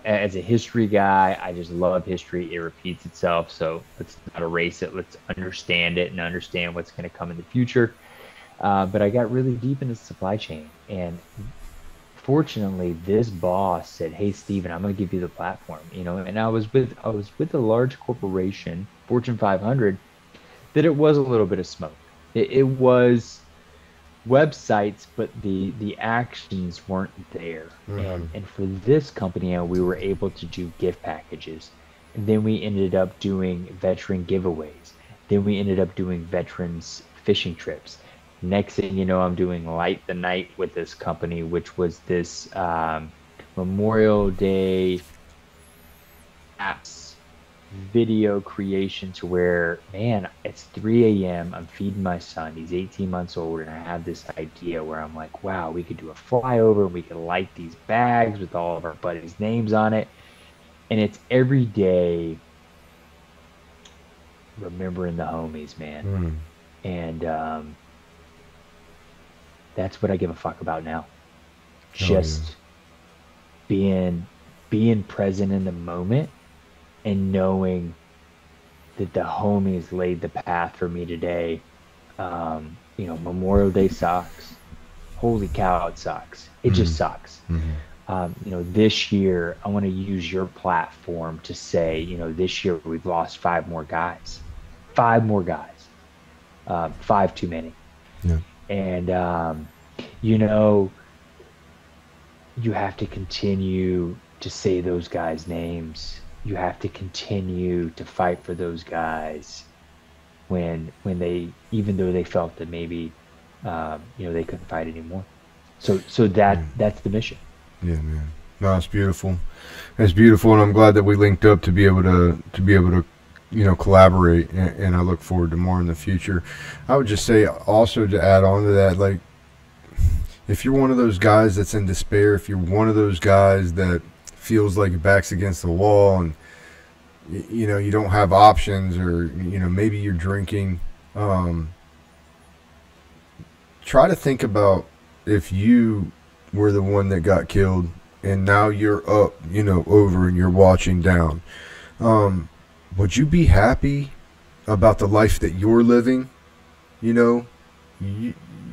As a history guy, I just love history. It repeats itself. So let's not erase it. Let's understand it and understand what's going to come in the future. But I got really deep into supply chain. And fortunately, this boss said, "Hey, Steven, I'm going to give you the platform." And I was with a large corporation, Fortune 500, that it was a little bit of smoke. It was websites, but the actions weren't there. Mm-hmm. And for this company, we were able to do gift packages. And then we ended up doing veteran giveaways. Then we ended up doing veterans fishing trips. Next thing you know, I'm doing Light the Night with this company, which was this Memorial Day apps video creation to where, man, it's 3 a.m. I'm feeding my son. He's 18 months old, and I have this idea where I'm like, wow, we could do a flyover and we could light these bags with all of our buddies' names on it. And it's every day remembering the homies, man. Mm. And that's what I give a fuck about now. Oh, yeah. Just being present in the moment and knowing that the homies laid the path for me today. Memorial Day sucks. Holy cow, it sucks. It just sucks. This year, I want to use your platform to say, this year we've lost 5 more guys. 5 more guys. 5 too many. Yeah. And, you have to continue to say those guys' names. You have to continue to fight for those guys when they, even though they felt that maybe, they couldn't fight anymore. So that's the mission. Yeah, man. No, it's beautiful. It's beautiful, and I'm glad that we linked up to be able to collaborate, and I look forward to more in the future. I would just say also, to add on to that, like, if you're one of those guys that's in despair, if you're one of those guys that feels like your back's against the wall and you don't have options, or maybe you're drinking, try to think about if you were the one that got killed and now you're up, over, and you're watching down. Would you be happy about the life that you're living?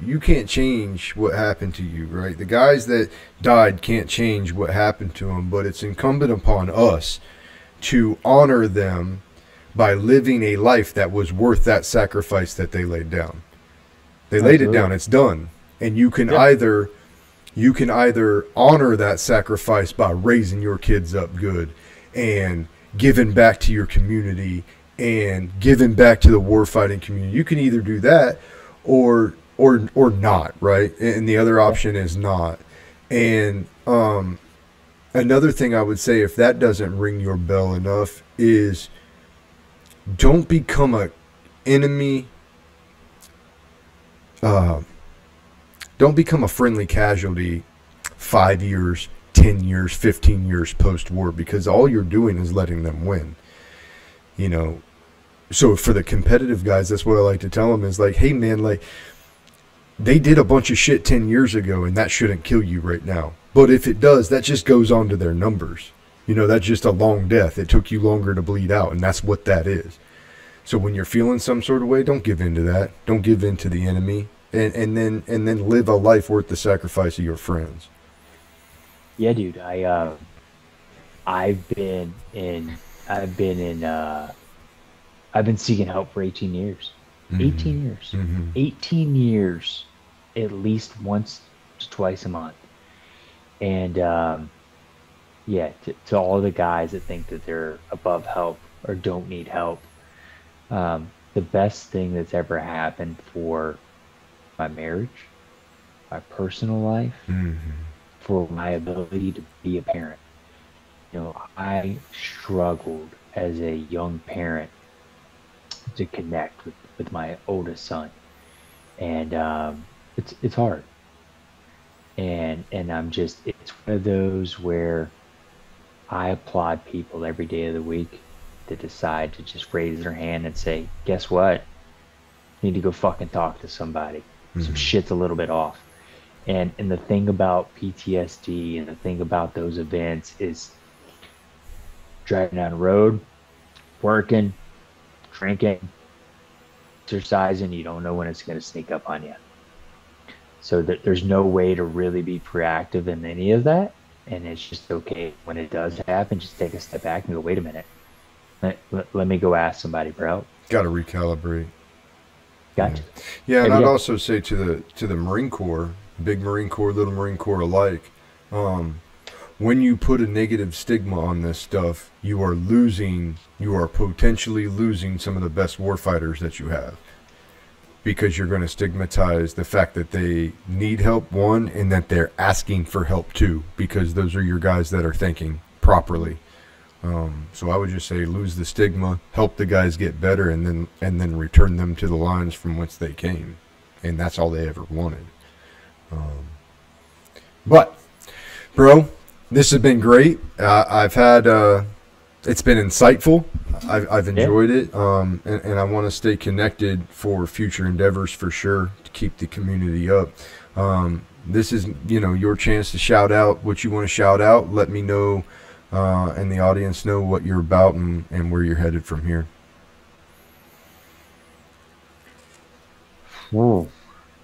You can't change what happened to you, right? The guys that died can't change what happened to them, but it's incumbent upon us to honor them by living a life that was worth that sacrifice that they laid down. They laid it down. It's done. And you can either honor that sacrifice by raising your kids up good and giving back to your community and giving back to the warfighting community. You can either do that or not, right? And the other option is not. And another thing I would say, if that doesn't ring your bell enough, is don't become enemy, don't become a friendly casualty 5 years, 10 years, 15 years post-war, because all you're doing is letting them win. You know, so for the competitive guys, that's what I like to tell them is like, hey man, like, they did a bunch of shit 10 years ago and that shouldn't kill you right now. But if it does, that just goes on to their numbers. You know, that's just a long death. It took you longer to bleed out, and that's what that is. So when you're feeling some sort of way, don't give in to that. Don't give in to the enemy, and then live a life worth the sacrifice of your friends. Yeah, dude. I've been seeking help for 18 years. 18 years. 18 years, at least once to twice a month. And yeah, to all the guys that think that they're above help or don't need help, the best thing that's ever happened for my marriage, my personal life, for my ability to be a parent. You know, I struggled as a young parent to connect with my oldest son, and it's hard. And I'm just, it's one of those where I applaud people every day of the week that decide to just raise their hand and say, guess what? You need to go fucking talk to somebody. Some shit's a little bit off. And the thing about PTSD and the thing about those events is driving down the road, working, drinking, exercising, you don't know when it's going to sneak up on you. So that there's no way to really be proactive in any of that. And it's just okay when it does happen, just take a step back and go, wait a minute. Let me go ask somebody for help. Got to recalibrate. Gotcha. Yeah, and I'd also say to the Marine Corps, big Marine Corps, little Marine Corps alike, when you put a negative stigma on this stuff, you are potentially losing some of the best warfighters that you have. Because you're going to stigmatize the fact that they need help, one, and that they're asking for help, two, because those are your guys that are thinking properly. So I would just say lose the stigma, help the guys get better, and then return them to the lines from whence they came. And that's all they ever wanted. But, bro, this has been great. I've had... it's been insightful. I've enjoyed it, and I want to stay connected for future endeavors for sure to keep the community up. This is, your chance to shout out what you want to shout out. Let me know, and the audience know what you're about and where you're headed from here. Whoa,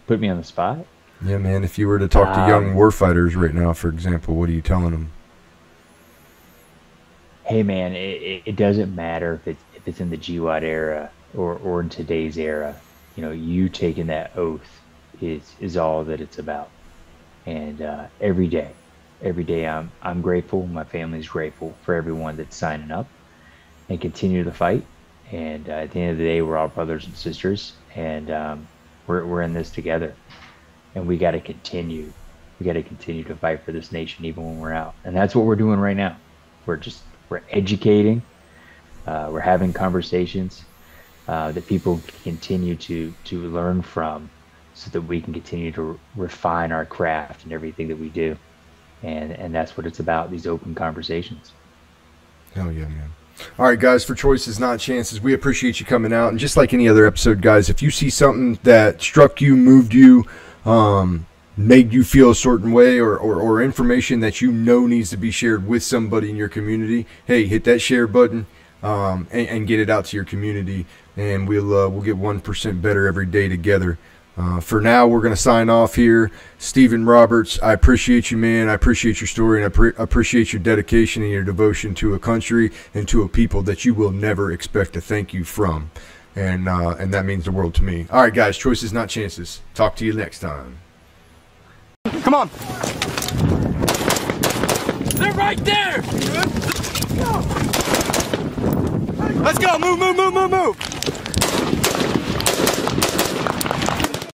put me on the spot. Yeah, man. If you were to talk to young warfighters right now, for example, what are you telling them? Hey man, it doesn't matter if it's in the GWAT era or in today's era. You taking that oath is all that it's about. And every day I'm grateful. My family's grateful for everyone that's signing up and continue to fight. And at the end of the day, we're all brothers and sisters, and we're in this together. And we got to continue. We got to continue to fight for this nation even when we're out. And that's what we're doing right now. We're educating, we're having conversations that people can continue to learn from, so that we can continue to refine our craft and everything that we do. And that's what it's about, these open conversations. Hell yeah, man. All right, guys, for Choices Not Chances, we appreciate you coming out. And just like any other episode, guys, if you see something that struck you, moved you, made you feel a certain way, or information that needs to be shared with somebody in your community, hey, hit that share button and get it out to your community, and we'll get 1% better every day together. For now, we're going to sign off here. Stephen Roberts, I appreciate you, man. I appreciate your story, and I appreciate your dedication and your devotion to a country and to a people that you will never expect a thank you from, and that means the world to me. All right, guys, Choices Not Chances. Talk to you next time. Come on. They're right there. Let's go. Move.